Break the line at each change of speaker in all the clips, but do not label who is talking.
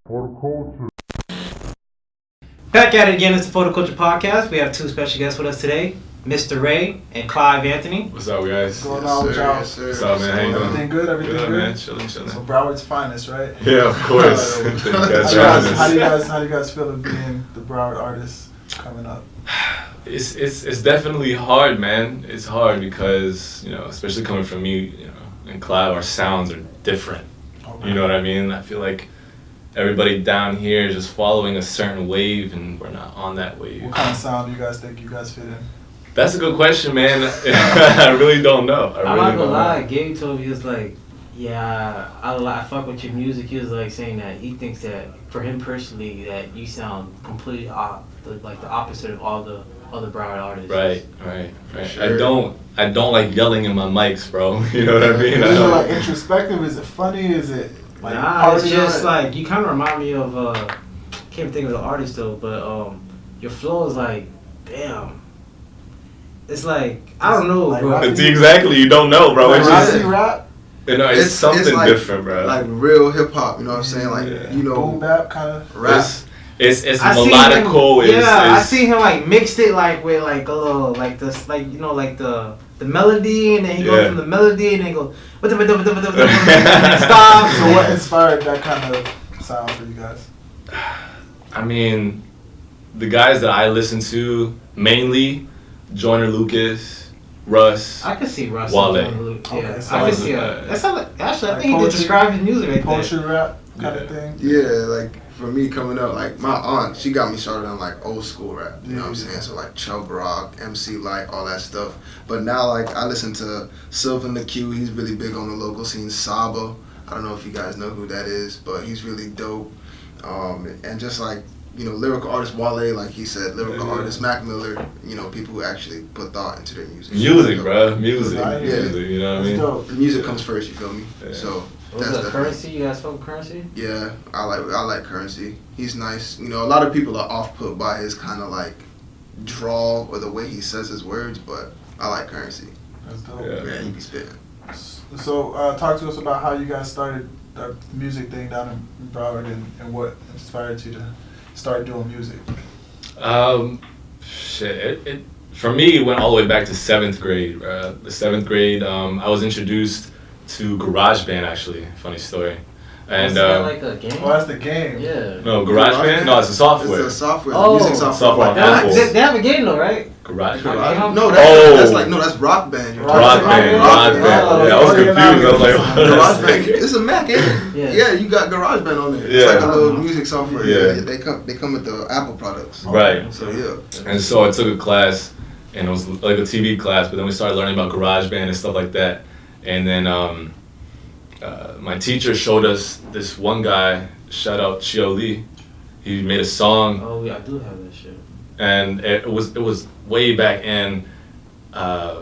Horticulture.
Back at it again. It's the Photoculture Podcast. We have two special guests with us today, Mista Rayy and Clive Anthony.
What's up, guys?
What's going on with y'all?
What's up, man? How you doing?
Everything good? Everything good?
Man. Chilling.
So Broward's finest, right?
Yeah, of course.
How do you guys feel of being the Broward artist coming up?
It's definitely hard, man. It's hard because, especially coming from me, and Clive, our sounds are different. Okay. You know what I mean? I feel like everybody down here is just following a certain wave, and we're not on that wave.
What kind of sound do you guys think you guys fit in?
That's a good question, man. I really don't know.
I'm not gonna lie. Gabe told me, he was like, yeah, I fuck with your music. He was like saying that he thinks that for him personally that you sound completely the opposite of all the other Broward artists.
Right. Sure. I don't like yelling in my mics, bro. You know what I mean?
Is it like introspective? Is it funny? Is it like
it's just like you kind of remind me of can't think of the artist though, but your flow is like, damn. It's like I don't know,
like
bro.
It's exactly, you don't know, bro.
Like
it's just
rap.
It's something
like,
different, bro.
Like real hip hop, you know what I'm saying? Like
boom bap kind of
rap.
It's melodical.
I see him like mixed it like with like a little like this like like the melody, and then he goes from the melody and then goes stop.
So what inspired that kind of sound for you guys?
I mean, the guys that I listen to mainly, Joyner Lucas, Russ.
I can see Russ.
Wale.
Okay, so
I can see that. That sounds like actually I think he did describe his music like
poetry rap kind of thing.
Yeah, like for me coming up, like my aunt, she got me started on like old school rap. You know what I'm saying? So like Chubb Rock, MC Light, all that stuff. But now like I listen to Sylvan the Q. He's really big on the local scene. Saba. I don't know if you guys know who that is, but he's really dope. And just like lyrical artist Wale, like he said, lyrical artist Mac Miller, people who actually put thought into their music.
Music, bro. Music.
Yeah.
You know what I mean?
The music comes first, you feel me? Yeah. So
that's the Currency. You guys fuck with Currency?
Yeah, I like Currency. He's nice. A lot of people are off put by his kind of like drawl or the way he says his words, but I like Currency.
That's dope.
Yeah, he be spitting.
So talk to us about how you guys started the music thing down in Broward and what inspired you to start doing music.
It for me it went all the way back to 7th grade. The 7th grade, I was introduced to GarageBand, actually. Funny story. And
that like a game?
Oh, that's the game.
Yeah.
No, GarageBand? No, it's a software.
It's a software.
Oh,
music software
on Apple.
They have a game though, right?
GarageBand.
No, that's Rock Band.
Rock Band. Yeah, I was confused. I was like,
GarageBand. It's a Mac, ain't it?
Yeah,
you got GarageBand on there.
Yeah.
It's like a little music software.
Yeah.
They come with the Apple products.
Right.
So yeah.
And so I took a class, and it was like a TV class, but then we started learning about GarageBand and stuff like that. And then my teacher showed us this one guy, shout out Chio Lee. He made a song.
Oh yeah, I do have that shit.
And it was way back in.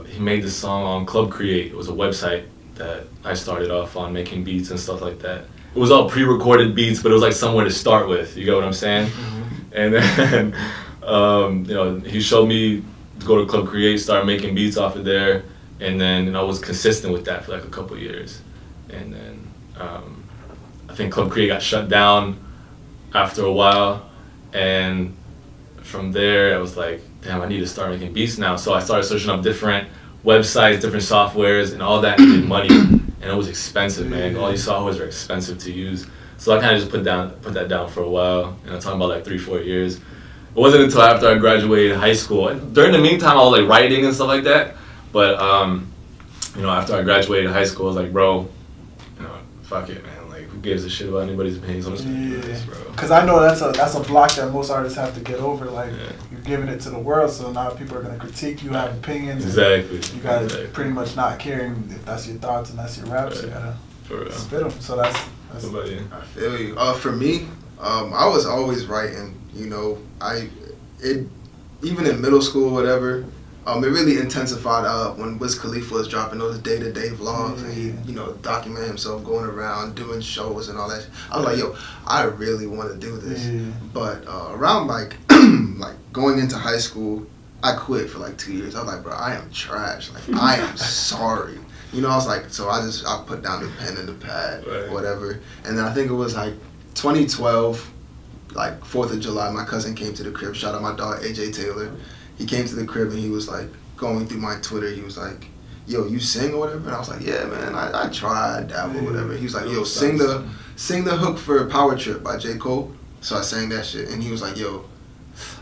He made this song on Club Create. It was a website that I started off on, making beats and stuff like that. It was all pre-recorded beats, but it was like somewhere to start with. You get what I'm saying? Mm-hmm. And then he showed me to go to Club Create, start making beats off of there, and then I was consistent with that for like a couple of years. And then I think Club Create got shut down after a while, and from there I was like, damn, I need to start making beats now. So I started searching up different websites, different softwares, and all that needed money, and it was expensive, man. All these softwares are expensive to use. So I kind of just put that down for a while, and I'm talking about like 3-4 years. It wasn't until after I graduated high school. During the meantime, I was like writing and stuff like that, but after I graduated high school, I was like, bro, fuck it, man. Like, who gives a shit about anybody's opinions? I'm just gonna do this, bro.
Because I know that's a block that most artists have to get over. Like, you're giving it to the world, so now people are gonna critique you, have opinions.
Exactly.
You gotta pretty much not caring if that's your thoughts and that's your raps. You gotta spit them. So that's.
What about you?
I feel you. For me, I was always writing. Even in middle school, whatever. It really intensified when Wiz Khalifa was dropping those day-to-day vlogs, and he, documented himself going around doing shows and all that. I was like, yo, I really want to do this. But around like going into high school, I quit for like 2 years. I was like, bro, I am trash. Like, I am sorry. I was like, so I put down the pen and the pad, whatever. And then I think it was like 2012, like 4th of July, my cousin came to the crib. Shout out my dog AJ Taylor. He came to the crib and he was like going through my Twitter. He was like, "Yo, you sing or whatever?" And I was like, "Yeah, man, I try, I dabble, whatever." He was like, "Yo, sing the hook for Power Trip by J. Cole." So I sang that shit, and he was like, "Yo,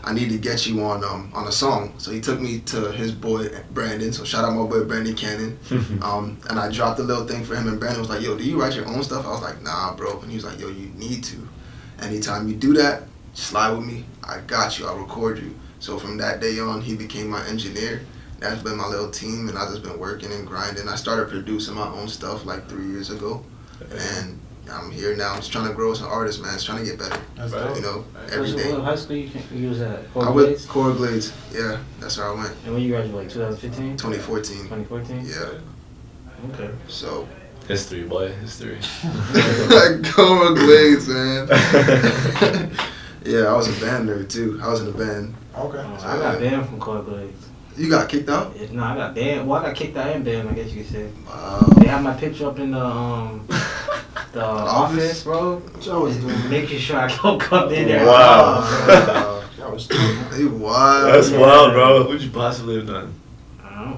I need to get you on a song." So he took me to his boy Brandon. So shout out my boy Brandon Cannon. And I dropped a little thing for him, and Brandon was like, "Yo, do you write your own stuff?" I was like, "Nah, bro." And he was like, "Yo, you need to. Anytime you do that, slide with me. I got you. I'll record you." So from that day on, he became my engineer. That's been my little team, and I've just been working and grinding. I started producing my own stuff like 3 years ago, and I'm here now. I'm just trying to grow as an artist, man. Just trying to get better.
That's dope.
You know, every day.
What high school you was at?
I went Core Glades. Yeah, that's where I went.
And when you graduated, like 2015?
2014.
2014?
Yeah.
Okay.
So.
History, boy. History.
Core Glades, man. Yeah, I was a band nerd too. I was in a band.
Okay.
I got banned from Cold Blades.
You got kicked out?
No, I got banned. Well, I got kicked out and banned, I guess you could say.
Wow.
They have my picture up in the office, bro.
What y'all was doing?
Making sure I don't come in there.
Wow.
Y'all was doing.
You wild.
That's wild, bro. What'd you possibly have done?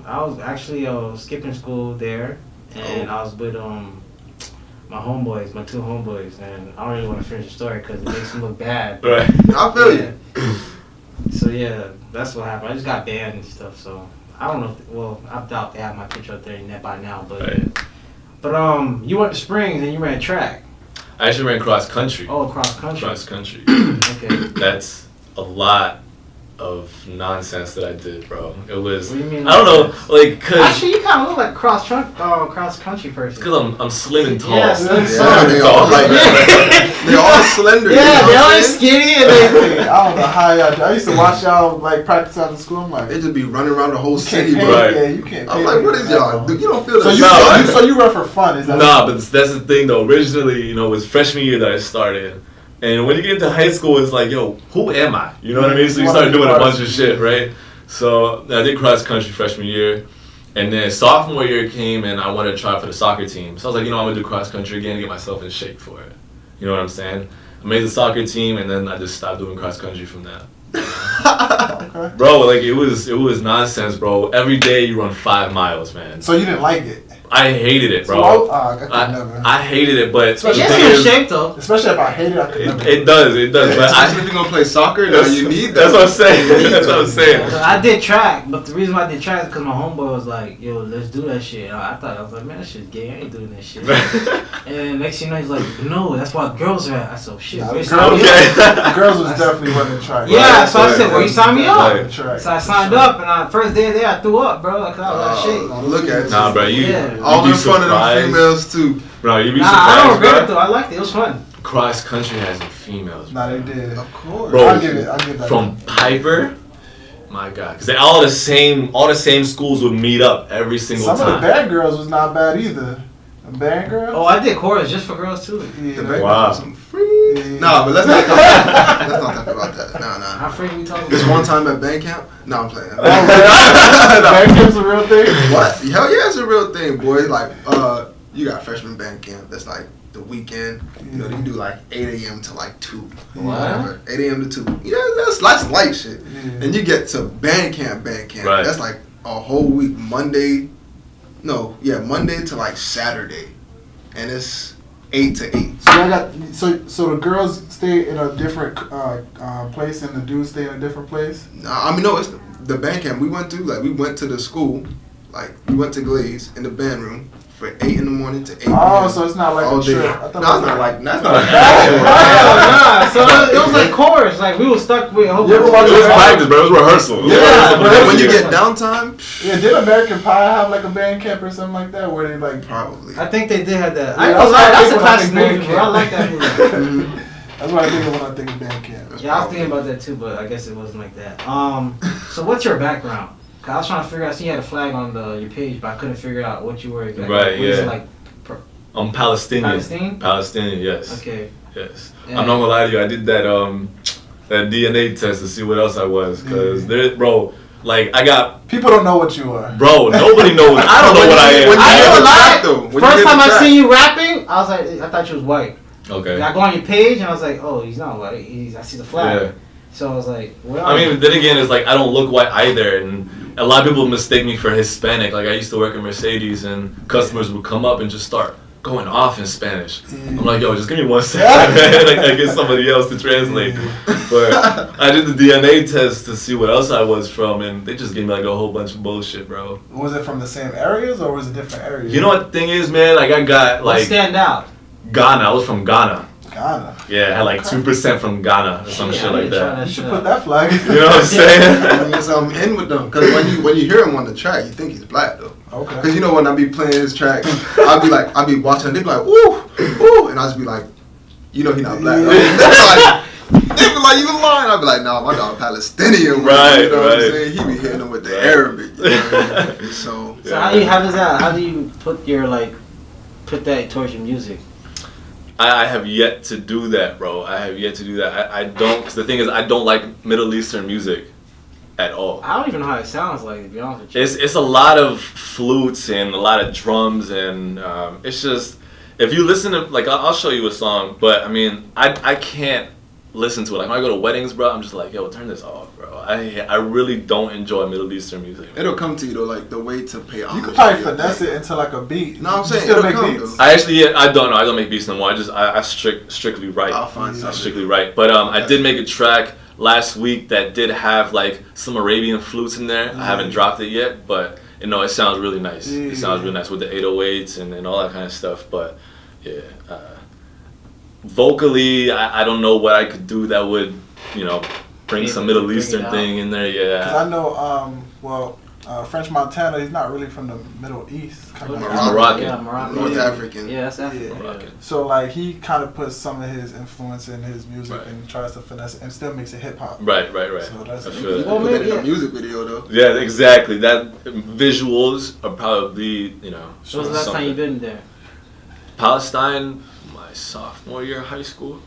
I was actually skipping school there, and I was with my homeboys, my two homeboys, and I don't really want to finish the story because it makes them look bad.
Right.
I feel you.
So yeah, that's what happened. I just got banned and stuff. So I don't know. Well, I doubt they have my picture up there in that by now. But you went to Springs and you ran track.
I actually ran cross country.
Oh, cross country.
Cross country.
Okay.
That's a lot of nonsense that I did, bro. It was.
What do you mean?
I don't know, like, cause.
Actually, you kind of look like cross country person.
Cause I'm slim and tall.
Yeah, slim and
Yeah, they all like they all slender.
Yeah,
you know
they
what
all
I'm saying?
skinny and they.
I don't know how y'all do. I used to watch y'all like practice after school. I'm like,
They just be running around the whole
you
city,
can't pay.
bro.
Right.
Yeah, you can't.
I'm
pay
like, what is y'all?
that.
You don't feel
So
the
you,
sun.
so you run for fun? Is that?
Nah, but that's the thing though. Originally, it was freshman year that I started. And when you get into high school, it's like, yo, who am I? You know what I mean? So you start doing a bunch of shit, right? So I did cross country freshman year. And then sophomore year came and I wanted to try for the soccer team. So I was like, I'm going to do cross country again and get myself in shape for it. You know what I'm saying? I made the soccer team and then I just stopped doing cross country from that.
Okay.
Bro, like it was nonsense, bro. Every day you run 5 miles, man.
So you didn't like it?
I hated it, bro.
So I could never.
I hated it, but
Especially
It
the
gets
thing
you in
is-
shape though.
Especially if I hate it, I could never.
it does, but
Especially if you're gonna play soccer, now
that's,
you need that.
that's what I'm saying. That's what I'm saying.
So I did track, but the reason why I did track is because my homeboy was like, "Yo, let's do that shit." And I was like, "Man, that shit's gay. I ain't doing that shit." And then next thing you know, he's like, "No, that's why girls are at." I said, "Oh shit."
Nah,
we
the
signed me
Okay.
up.
The girls was definitely running track.
Yeah,
Right,
so I
right,
said, "Well, you signed me up."
Right.
Track.
So I signed up, and first day there, I threw up, bro. Like, I was out of shape.
Look at
Nah,
you.
bro, you
Yeah.
All
you'd
in
be
front of them
surprised.
females too.
Bro, you'd be
Nah, I don't
surprised,
regret it
bro.
though. I liked it. It was fun.
Cross country has some females.
Nah,
bro.
they did.
Of course.
Bro,
I'll give that.
From Piper, my God, because they all the same schools would meet up every single
Some
time.
of the bad girls was not bad either. The bad girls.
Oh, I did chorus just for girls too.
Yeah,
The
that-
back
Wow.
some free.
Yeah.
Nah, but let's not talk about that. Nah.
How free we talking?
This one time at band camp. No, I'm playing.
Band camp's a real thing.
What? Hell yeah, it's a real thing, boy. Like, you got freshman band camp. That's like the weekend. You know, you do like 8 a.m. to like 2. Whatever. 8 a.m. to 2. Yeah, that's light shit.
Yeah.
And you get to band camp.
Right.
That's like a whole week. Monday to like Saturday. And it's 8 to 8.
So I got so the girls stay in a different place and the dudes stay in a different place.
Nah, I mean, no, it's the band camp we went to. Like, we went to the school. Like, we went to Glaze in the band room for 8 in the morning to 8 p.m.
Oh, so it's not like
all
a
day.
trip.
No, it's not like that's not like
Nah, so it was like chorus. Like we were stuck with a whole
You ever watch
It was
Yeah.
practice, bro. It was rehearsal.
Yeah,
But
but
when you get downtime,
Yeah, did American Pie have like a band camp or something like that where they like?
probably.
I think they did have that.
Yeah,
I ain't
that's
gonna lie,
what I
that's a
think when I
classic
think
movie,
band
bro. I
camp.
like that movie.
That's what I think of when I think of band camp.
Yeah, I was thinking about that too, but I guess it wasn't like that. So what's your background? 'Cause I was trying to figure out. I see you had a flag on your page, but I couldn't figure out what you were. Exactly.
Right,
What is
yeah.
it like?
I'm Palestinian.
Palestine?
Palestinian, yes.
Okay.
Yes.
Yeah.
I'm not gonna lie to you. I did that that DNA test to see what else I was, cause there, bro. Like I got,
People don't know what you are.
bro. Nobody knows. I don't know what I am.
When you
I
hear
ain't
the
gonna lie.
track, though, when you
First
hear
time
the
I
track.
seen you rapping, I was like, I thought you was white.
Okay.
And I go on your page and I was like, oh, he's not white. I see the flag.
Yeah.
So I was like, well.
I mean, then again, it's like I don't look white either, and a lot of people mistake me for Hispanic. Like I used to work at Mercedes, and customers would come up and just start going off in Spanish. I'm like, yo, just give me 1 second, man. Like I get somebody else to translate. But I did the DNA test to see what else I was from, and they just gave me like a whole bunch of bullshit, bro.
Was it from the same areas or was it different areas?
You know what the thing is, man? Like I got
What
like
stand out?
Ghana. I was from Ghana.
Ghana.
Yeah, I had like 2% from Ghana or some
Yeah,
shit
I
like
need to try
that.
You should put that flag.
You know what I'm saying?
I mean, so I'm in with them because when you hear him on the track, you think he's black though.
Okay.
Because you know when I be playing his track, I'll be watching, they be like, ooh, ooh, and I just be like, you know he not black.
Yeah.
They be like, you lying. I'll be like, nah, my dog Palestinian.
Right,
you know what I'm
right.
saying? He be hitting them with the
Right.
Arabic. You know what I mean? So
How do you put that towards your music?
I have yet to do that, bro. I have yet to do that. I don't, because the thing is, I don't like Middle Eastern music at all.
I don't even know how it sounds like, to be honest with you.
It's a lot of flutes and a lot of drums, and it's just, if you listen to, like, I'll show you a song, but I mean, I can't listen to it. Like when I go to weddings, bro, I'm just like, yo, turn this off, bro. I really don't enjoy Middle Eastern music.
it'll come to you though, like the way to pay homage.
You could probably
to your
finesse
thing.
it into like a beat.
No, I'm
You
saying
still
it'll
make
come
beats.
though.
I don't make beats no more. I strictly write.
I'll find
I
something.
strictly write. But I did make a track last week that did have like some Arabian flutes in there. I haven't dropped it yet, but you know it sounds really nice. It sounds really nice with the 808s and all that kind of stuff. But yeah, vocally, I don't know what I could do that would, you know, bring some Middle Eastern thing in there.
Because
Yeah.
I know, French Montana, he's not really from the Middle East. Kind of
Moroccan.
Yeah, Moroccan.
North
Yeah.
African.
Yeah, that's African.
Yeah.
Moroccan.
So like he kind of puts some of his influence in his music
Right.
and tries to finesse it and still makes it hip hop.
Right.
So that's
I
it.
feel that.
Well,
Put that
maybe,
in
yeah.
a music video though.
Yeah, exactly. That visuals are probably, you know.
When was the last time you been there?
Palestine, my sophomore year of high school.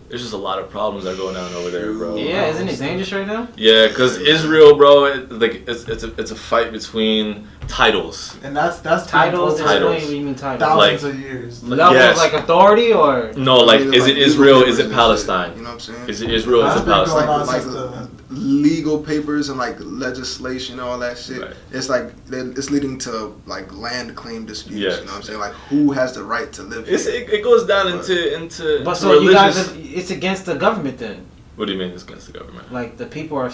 There's just a lot of problems that are going on over there, bro.
Yeah, isn't it dangerous right now?
Yeah, cause Israel, bro, it's a fight between titles.
And that's
Titles?
been
Titles.
What do you mean titles?
thousands
Like-
of years.
Level
Yes.
of like authority or?
No, like,
I mean,
is it
legal
Israel?
papers
Is it
and shit,
Palestine?
You know what I'm saying?
Is it Israel? Is
That's
it
been going
Palestine?
on
Like
since the
legal papers and like legislation, all that shit.
Right.
It's like it's leading to like land claim disputes.
Yes.
You know what I'm saying? Like who has the right to live here?
It goes down into
But so you
religious.
guys, it's against the government then?
What do you mean it's against the government?
Like the people are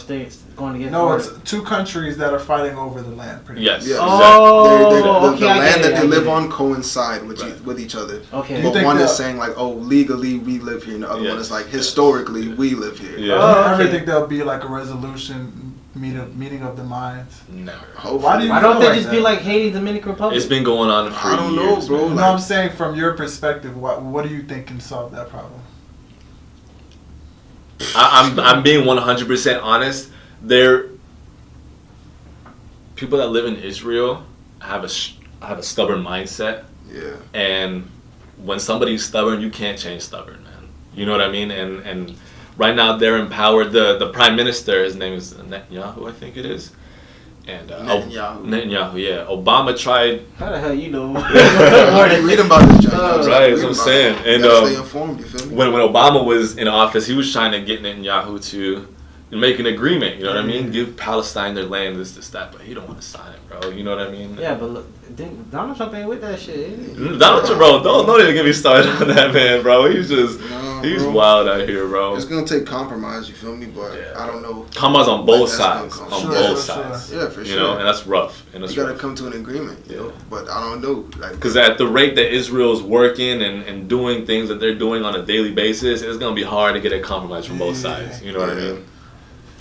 going against.
No, it's two countries that are fighting over the land. Pretty
Yes.
Yeah.
Oh,
the
okay, I
land
get
that
it, I
they
get
live
it.
on coincide with
Right.
with each other.
Okay.
You
But
think
one is
that-
saying like, oh, legally we live here, and the other one
Yes.
is like
Yes.
historically
Yes.
we live here.
Yeah.
Oh,
I
okay.
think there'll be like a resolution meeting of the minds.
Never.
Hopefully.
Why do you
Why don't
feel
they
like
just be
that?
like Haiti, Dominican Republic?
It's been going on for
I don't know,
years,
bro.
man.
No, I'm saying from your perspective, what do you think can solve that problem?
I'm being 100% honest. There, people that live in Israel have a stubborn mindset,
Yeah.
and when somebody's stubborn, you can't change stubborn, man. You know what I mean? And right now they're empowered. The prime minister, his name is Netanyahu, I think it is. And Netanyahu, yeah. Obama tried.
How the hell you know?
Read about this, John.
Oh,
right, that's what I'm saying. And
stay informed. You feel me?
when Obama was in office, he was trying to get Netanyahu to make an agreement. You know what I mean? Give Palestine their land, this, that. But he don't want to sign it, bro. You know what I mean?
Yeah, but look, Donald Trump ain't with that shit, is he?
Donald Trump, bro, don't even get me started on that man, bro. He's
Nah, bro.
wild out here, bro.
It's gonna take compromise. You feel me? But
Yeah.
I don't know.
Compromise on both
That's gonna
sides,
come.
on
Sure,
both
sure,
sides.
Yeah, for
You
sure.
know, and that's rough. And that's
You gotta
rough.
come to an agreement, you know.
Yeah.
But I don't know, like,
Because at the rate that Israel's working and doing things that they're doing on a daily basis, it's gonna be hard to get a compromise from both
Yeah.
sides. You know what I
Yeah.
mean?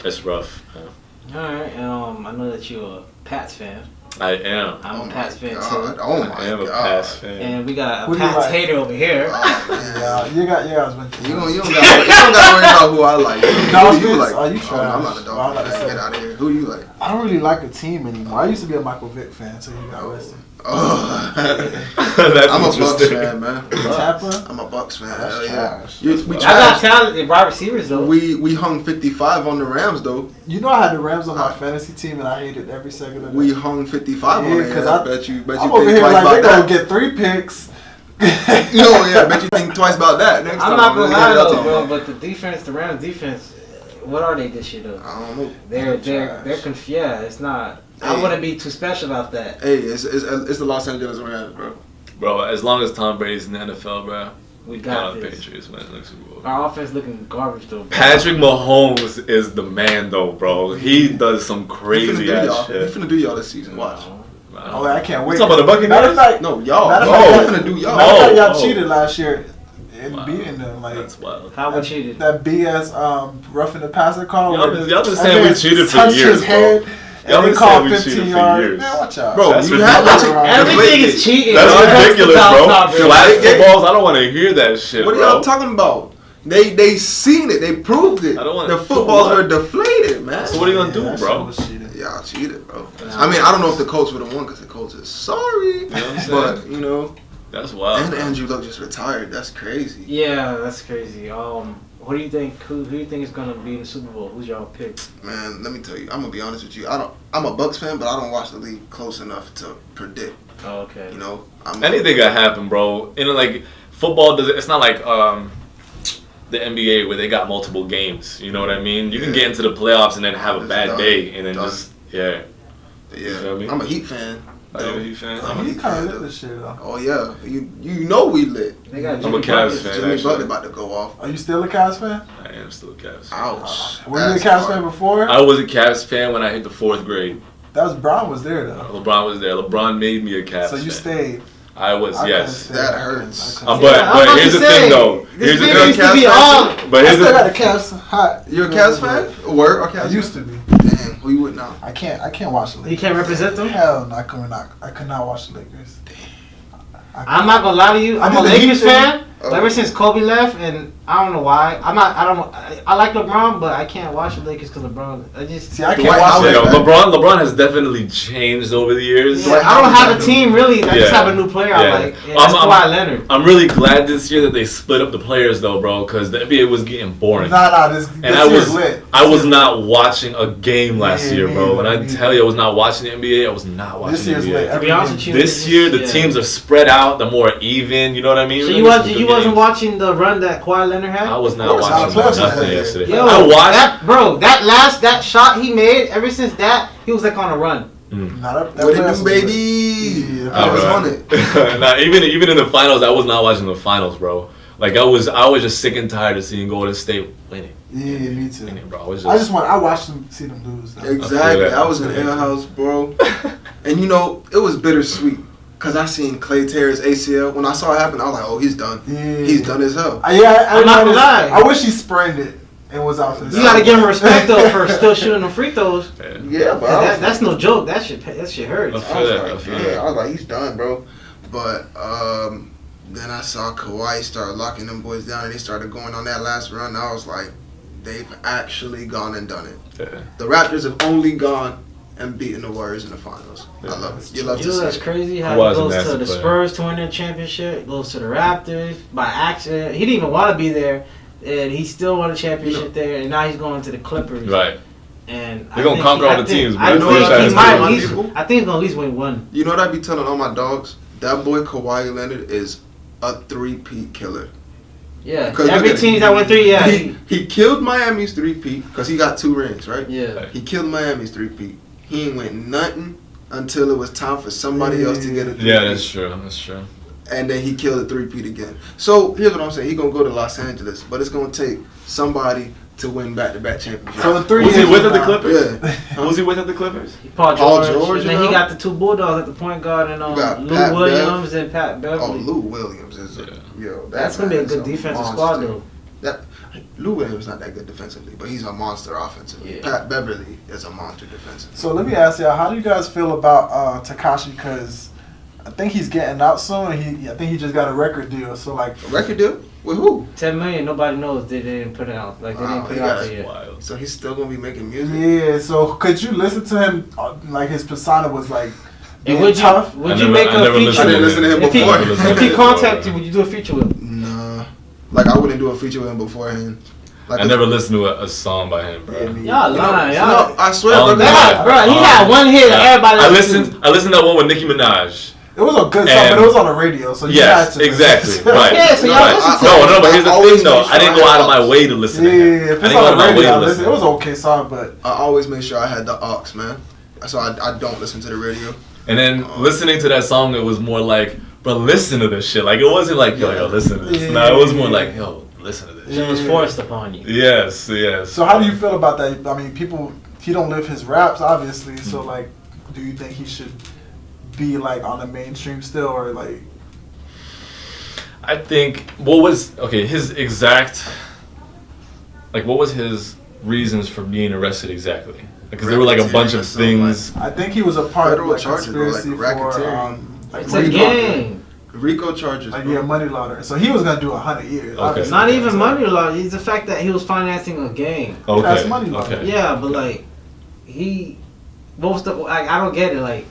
It's rough. Yeah.
All right, I know that you're a Pats fan.
I am.
I'm
oh
a
my
Pats fan
God.
too.
Oh my
I am a
God.
Pats fan.
And we got
Who
a
do you
Pats
like?
hater over here.
Oh, man.
Yeah, you guys went to
You don't gotta worry about who I like. Who
Dolphins?
do you like?
Oh, you
I'm
trash.
not a
Well, I'm
Dolphin
not a
fan.
fan.
Get out of here. Who you like?
I don't really like a team anymore. I used to be a Michael Vick fan, so you got arrested.
Oh.
That's
I'm a Bucks
interesting.
fan, man.
Tampa?
I'm a Bucks fan.
That's
Hell yeah.
trash.
We
I got
trash.
talented wide receivers though.
We hung 55 on the Rams though.
You know I had the Rams on my fantasy team and I hated every second of it.
We hung 55
Yeah,
on it.
'cause
I
I-
bet you
I'm over
think
here
twice
like
about
they're gonna
that.
get 3 picks.
I bet you think twice about that next time.
I'm not gonna lie though,
bro.
but the Rams defense, what are they this year though?
I don't know.
They're confused. Yeah, it's not. I
Hey.
wouldn't be too special about that.
Hey, it's the Los Angeles Rams, bro.
Bro, as long as Tom Brady's in the NFL, bro,
We got
the
this.
Patriots win the Super Bowl.
Our offense looking garbage though. Bro.
Patrick Mahomes is the man, though, bro. He does some
He
crazy ass
He
shit.
finna do y'all this season. Watch.
Oh, I can't wait.
You talking about the Buccaneers?
Matter of fact,
No, y'all.
Matter of
Y'all
fact,
finna do y'all.
matter of fact, y'all
Oh.
cheated last year in
Wow.
beating them. Like
That's wild.
How we cheated?
that BS roughing the passer call.
Y'all
where
been
that
saying we
man
cheated for
touched
years,
his head,
bro.
and
Y'all
they
been
called
saying we cheated
15
for
yards.
years.
Man, watch out.
Bro,
That's
you
ridiculous.
had
Everything is cheating.
That's
bro.
ridiculous,
the
bro.
top,
Flag
Deflate.
footballs, I don't want to hear that shit,
What are
bro.
y'all talking about? They seen it. They proved it.
I don't wanna-
The footballs
what?
were deflated, man.
So what are you gonna do,
that
bro?
shit was cheating.
Y'all cheated, bro. I mean, I don't know if the Colts would have won because the Colts is sorry.
know what I'm saying?
But, you know,
That's wild.
and
bro.
Andrew Luck just retired. That's crazy.
Yeah, that's crazy. What do you think? Who do you think is gonna be in the Super Bowl? Who's y'all pick?
Man, let me tell you, I'm gonna be honest with you. I'm a Bucks fan, but I don't watch the league close enough to predict.
Oh, okay.
You know,
Anything can happen, bro. You know, like football does. It's not like the NBA where they got multiple games. You know what I mean? You can
Yeah.
get into the playoffs and then have a
It's
bad
done.
day and then
Done.
just yeah.
Yeah,
You feel me?
I'm a Heat fan.
Are you a
though.
Heat fan?
I'm a
He
Heat
kind
fan.
of lit
though.
this shit though.
Oh yeah, you know we lit.
They got
I'm a
Jimmy
Cavs
Buckets.
fan.
Jimmy
actually.
Butler about to go off.
Are you still a Cavs fan?
I am still a Cavs.
Ouch.
Were you a
That's
Cavs
hard.
fan before?
I was a Cavs fan when I hit the 4th grade.
That was Brown was there though.
LeBron was there. LeBron made me a Cavs
So you
fan.
stayed.
I was,
I couldn't
yes.
stay.
That
I couldn't-
hurts.
I couldn't
But
stay.
I was about
here's
to
the thing,
say,
though.
This
Here's the
nigga
thing.
used to
Cavs
be
fan
all.
But
I
here's
still got
the
a Cavs hot.
You're a Cavs fan? Word or Cavs
I
fan?
used to be.
Damn, who you with now?
I can't watch the Lakers.
You can't represent them?
Hell no, I could not watch the Lakers.
I'm not gonna lie to you.
I
I'm
did
a
the
Lakers
Heat thing.
fan.
Oh.
Ever since Kobe left, and I don't know why. I like LeBron, but I can't watch the Lakers because LeBron. I just.
See, I can't
Dwight
watch
Howard,
it.
Yo,
man.
LeBron has definitely changed over the years.
Yeah, I don't have a team really. I just
Yeah.
have a new player I
Yeah.
like. And that's Kawhi Leonard.
I'm really glad this year that they split up the players though, bro, because the NBA was getting boring.
Nah, this
And
year's lit.
I was not watching a game last
Yeah,
year,
me
bro. When I
neither.
tell you I was not watching the NBA, I was not watching
This
the
year's
NBA.
lit.
To be honest with you,
This year, the
yeah.
teams are spread out, they're more even. You know what I mean?
So
Really
you
some good
wasn't
games.
watching the run that Kawhi Leonard had?
I was not
course,
watching
I was
nothing
watching
yesterday.
Yo,
I watched.
that shot he made. Ever since that, he was like on a run.
Nah, that
What it
playoffs
do,
was lit.
baby?
Yeah,
I was
Alright.
on it.
Nah, even in the finals, I was not watching the finals, bro. Like I was just sick and tired of seeing Golden State winning,
Yeah, me too.
bro.
I watched them see them lose. Though.
Exactly.
that.
I was in Air House, bro. And you know, it was bittersweet. Cause I seen Clay tear his ACL. When I saw it happen, I was like, "Oh, he's done.
Yeah.
He's done as hell."
I'm
I'm not gonna lie.
I wish he sprained it and was out for the
You gotta give him respect though for still shooting the free throws.
Yeah, but I was
That's no joke. That shit hurts.
I was
I
like,
feel
yeah,
that.
I was like, he's done, bro. But then I saw Kawhi start locking them boys down, and they started going on that last run. I was like, they've actually gone and done it.
Yeah.
The Raptors have only gone and beaten the Warriors in the finals.
Yeah.
I love it. You love
You
to
know
see
that's
it.
crazy how
Kawhi's
he
a
goes to
nasty
the
player.
Spurs to win their championship, goes to the Raptors by accident. He didn't even want to be there, and he still won a championship there, and now he's going to the Clippers.
Right.
And
They're gonna conquer all the teams, bro.
I
You know
think
what I
he
mean?
might.
Tell
At
my
least,
people?
I think he's gonna at least win one.
You know what I be telling all my dogs? That boy Kawhi Leonard is a three-peat killer.
Yeah,
Because
every
look at
team
it.
that went through, yeah,
He killed Miami's three-peat because he got 2 rings, right?
yeah.
He killed Miami's three-peat. He ain't went nothing until it was time for somebody else to get a three-peat.
Yeah, that's true. That's true.
And then he killed a three-peat again. So here's what I'm saying. He gonna go to Los Angeles, but it's gonna take somebody to win back-to-back championships.
So in 3
Was he
years
with
from
at the
now-
Clippers?
Yeah.
Was he with at the Clippers?
Paul
Paul
George,
George,
and then
you
he
know?
got the 2 Bulldogs at the point guard, and
You got
Lou
Pat
Williams and Pat Beverly.
Oh, Lou Williams is a,
Yeah.
yo. that
That's gonna be
man
a
is
good defensive
monster.
squad though.
Lou Williams not that good defensively, but he's a monster offensively.
Yeah.
Pat Beverly is a monster defensively.
So let me ask y'all, how do you guys feel about Tekashi? Because I think he's getting out soon, and I think he just got a record deal. So like,
A record deal with who?
10 million. Nobody knows they didn't put it out. Like they
Wow,
didn't put
he
it out
got
there yet.
Wild.
So he's still gonna be making music.
yeah. So could you listen to him? Like his persona was like
And
being
would
tough.
you
I
make
never
a feature?
listened
I didn't listen to him
if he,
before.
if he contacted you, would you do a feature with him?
Nah, like I wouldn't do a feature with him beforehand. Like
I never listened to a song by him, bro.
Yeah, me.
Y'all lying, y'all.
No, I swear,
Oh,
bro.
God.
Bro, he had one hit.
Yeah.
Everybody.
I listened to that one with Nicki Minaj.
It was a good song, but it was on the radio, so you had to.
Exactly. Right.
Yeah, so y'all
Right.
listen to
No, but here's the
always
thing, though.
make sure
I didn't
I
go
had
out of my
aux.
way to listen to
Yeah,
him.
if
I
it's
didn't go
on
out
the
of my way
radio,
to
I
listen.
listen. It was an okay song, but
I always make sure I had the aux, man. So I don't listen to the radio.
And then listening to that song, it was more like, bro, listen to this shit. Like, it wasn't like, yo, listen to this.
Yeah.
No, it was more like, yo, listen to this.
It was forced upon you.
Yes.
so how do you feel about that? I mean, he don't live his raps, obviously. So like, do you think he should be like on the mainstream still, or like?
I think, his exact, like, what was his reasons for being arrested exactly? Because there were like a bunch of things.
I think he was a part of
Federal
like
charges, bro, like
conspiracy
racketeering.
like
It's a
money
gang.
RICO charges.
Like
bro.
money laundering. So he was gonna do 100 years.
Okay.
obviously.
Not even money laundering. It's the fact that he was financing a gang.
Okay.
That's money laundering.
Okay.
Yeah, but like, I don't get it. Like,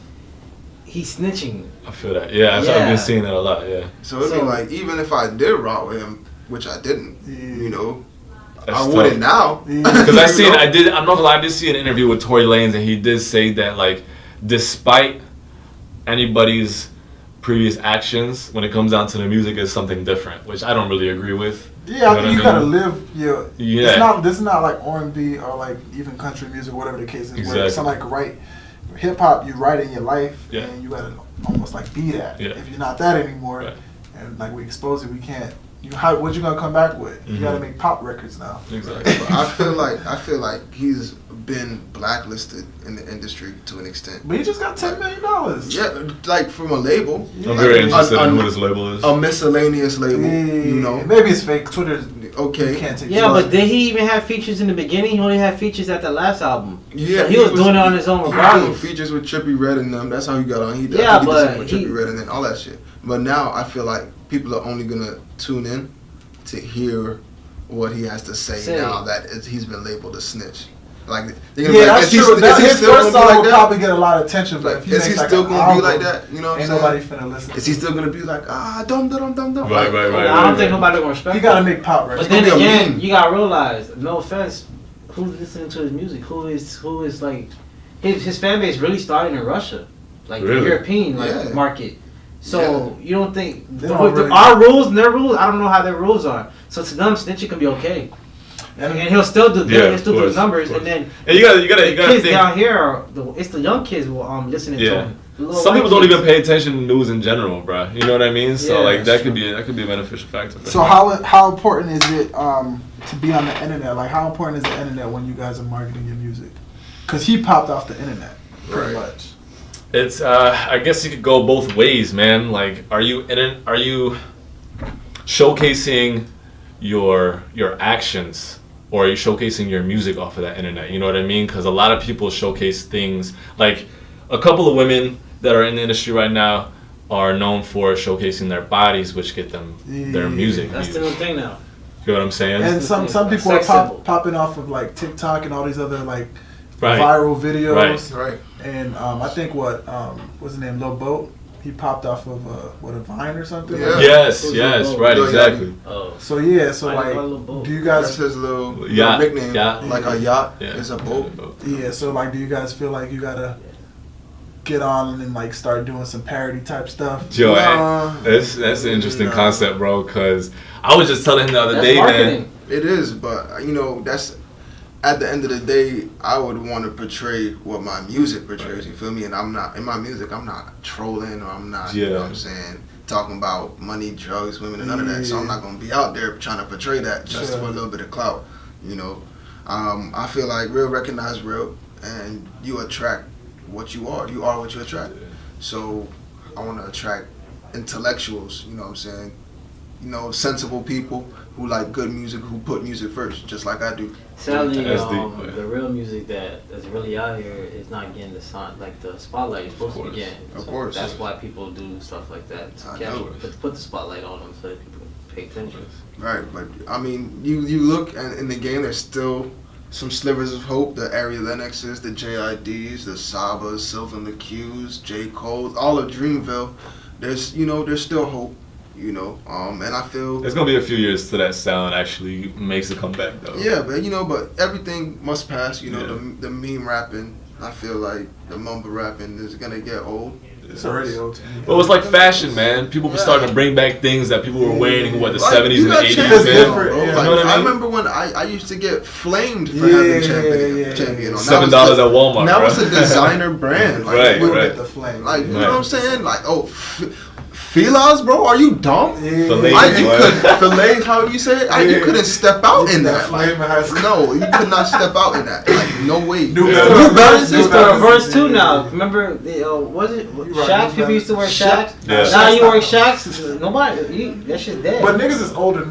he's snitching.
I feel that. Yeah, I've
Yeah.
been seeing that a lot. Yeah.
So it'd be like, even if I did rock with him, which I didn't, you know,
That's
I
tough.
wouldn't now.
Because I'm not gonna lie, I did see an interview with Tory Lanez, and he did say that, like, despite anybody's previous actions, when it comes down to the music, is something different, which I don't really agree with.
Yeah, I think you gotta
mean?
live your.
Yeah.
This is not like R&B or like even country music, whatever the case is. Where
Exactly.
somebody could write hip hop, you write in your life,
Yeah.
and you gotta almost like be that.
Yeah.
If you're not that anymore,
Right.
and like we expose it, we can't. What you gonna come back with? You gotta make pop records now.
Exactly.
But I feel like he's been blacklisted in the industry to an extent.
But he just got $10 million.
Yeah, like from a label.
I'm very interested in
a-
who this label is.
A miscellaneous label, you know.
Maybe it's fake. Twitter.
Okay.
You can't take.
Yeah,
it.
but did he even have features in the beginning? He only had features at the last album.
Yeah,
So he was doing it on his own
he was
regardless.
doing features with Trippie Redd and them. That's how he got on. He did,
Yeah,
he did
but
something with Trippie Redd and then all that shit. But now I feel like people are only gonna tune in to hear what he has to say now that he's been labeled a snitch. Like, they're gonna be like,
that's
is he,
true.
is he
His
still
first
gonna be
song
like
will
that?
probably get a lot of attention, but if he
Is he
makes,
still
like,
gonna be
an
like
album,
that? You know what I'm
ain't
saying?
nobody finna listen.
Is he still gonna be like, dum dum dum dum?
Right.
I don't think nobody gonna respect
He gotta
him.
make pop records.
But then
gonna be a
again,
meme.
you gotta realize, no offense, who's listening to his music? Who is like his fan base really started in Russia, like
Really?
the European
Yeah.
market. So you don't think
They don't really-
our rules and their rules? I don't know how their rules are. So to them, snitching can be okay, and he'll still do good.
Yeah,
He'll still
of
do
course,
his numbers,
of course.
and then
And you gotta
the kids
think.
down here are it's the young kids who listening to
Yeah.
him. The little
Some
white
people don't
kids.
even pay attention to news in general, bro. You know what I mean? So
Yeah,
like
that's
that could be a beneficial factor. For
So
him.
how important is it to be on the internet? Like, how important is the internet when you guys are marketing your music? Because he popped off the internet, pretty
Right.
much.
It's I guess you could go both ways, man. Like, are you showcasing your actions, or are you showcasing your music off of that internet? You know what I mean? Because a lot of people showcase things. Like, a couple of women that are in the industry right now are known for showcasing their bodies, which get them their music
That's
views.
the new thing now.
You know what I'm saying?
And some people
Sex
are
symbol.
popping off of like TikTok and all these other like
Right.
viral videos.
Right.
And I think what's his name, Lil Boat, he popped off of a Vine or something.
Yeah.
Yes,
Who's
yes,
Lil Bo?
right,
Lil
exactly.
Oh,
So yeah, so
I
like,
know Lil Bo.
do you
That's
guys?
his little
Yacht,
nickname.
yacht.
Like a yacht
Yeah.
is a boat.
Yeah, so like, do you guys feel like you gotta get on and like start doing some parody type stuff?
Joe,
Nah.
that's an interesting
Nah.
concept, bro. Because I was just telling him the other
That's
day,
marketing.
man.
It is, but you know, that's at the end of the day, I would want to portray what my music portrays. You feel me? And I'm not in my music. I'm not trolling, or I'm not. You know what I'm saying? Talking about money, drugs, women, and none of that. So I'm not gonna be out there trying to portray that just for a little bit of clout. You know, I feel like real recognize real, and you attract what you are. You are what you attract. So I want to attract intellectuals. You know what I'm saying? You know, sensible people who like good music, who put music first, just like I do.
Sadly,
That's deep,
the real music that's really out here is not getting the the spotlight it's supposed to be getting.
Of
So
course.
That's why people do stuff like that. To
I
catch-
know.
put the spotlight on them so that people can pay attention.
Right, but I mean, you look and in the game, there's still some slivers of hope. The Ari Lennoxes, the JIDs, the Sabas, Sylvan the Qs, J. Cole, all of Dreamville. There's still hope. You know, and I feel
It's gonna be a few years till that sound actually makes a comeback, though.
yeah, but everything must pass. You know,
Yeah.
the meme rapping. I feel like the mumble rapping is gonna get old.
It's already old to me.
Well, it's like fashion, man. People were starting to bring back things that people were wearing in what the
Like,
70s
you
and
got
80s,
champions,
man.
bro.
Yeah.
Like,
You know what I
I
mean?
remember when I used to get flamed for having champion on.
$7 at Walmart,
Now
bro.
it's a designer brand. Like,
Right,
We'll
right.
get the flame.
Like, you know
Right.
what I'm saying? Like, Filas, bro, are you dumb?
Filet.
You couldn't fillet, how you say it? You couldn't step out in that.
flame in high school.
No, you could not step out in that. Like, no way.
New
Yeah.
Balance.
New Balance
It's
is
the reverse too now. Remember, was it
right,
Shaqs?
New
People used to wear
Balance.
Shaqs.
Yeah.
Now you wear Shaqs. Nobody. That shit's dead.
But niggas is older.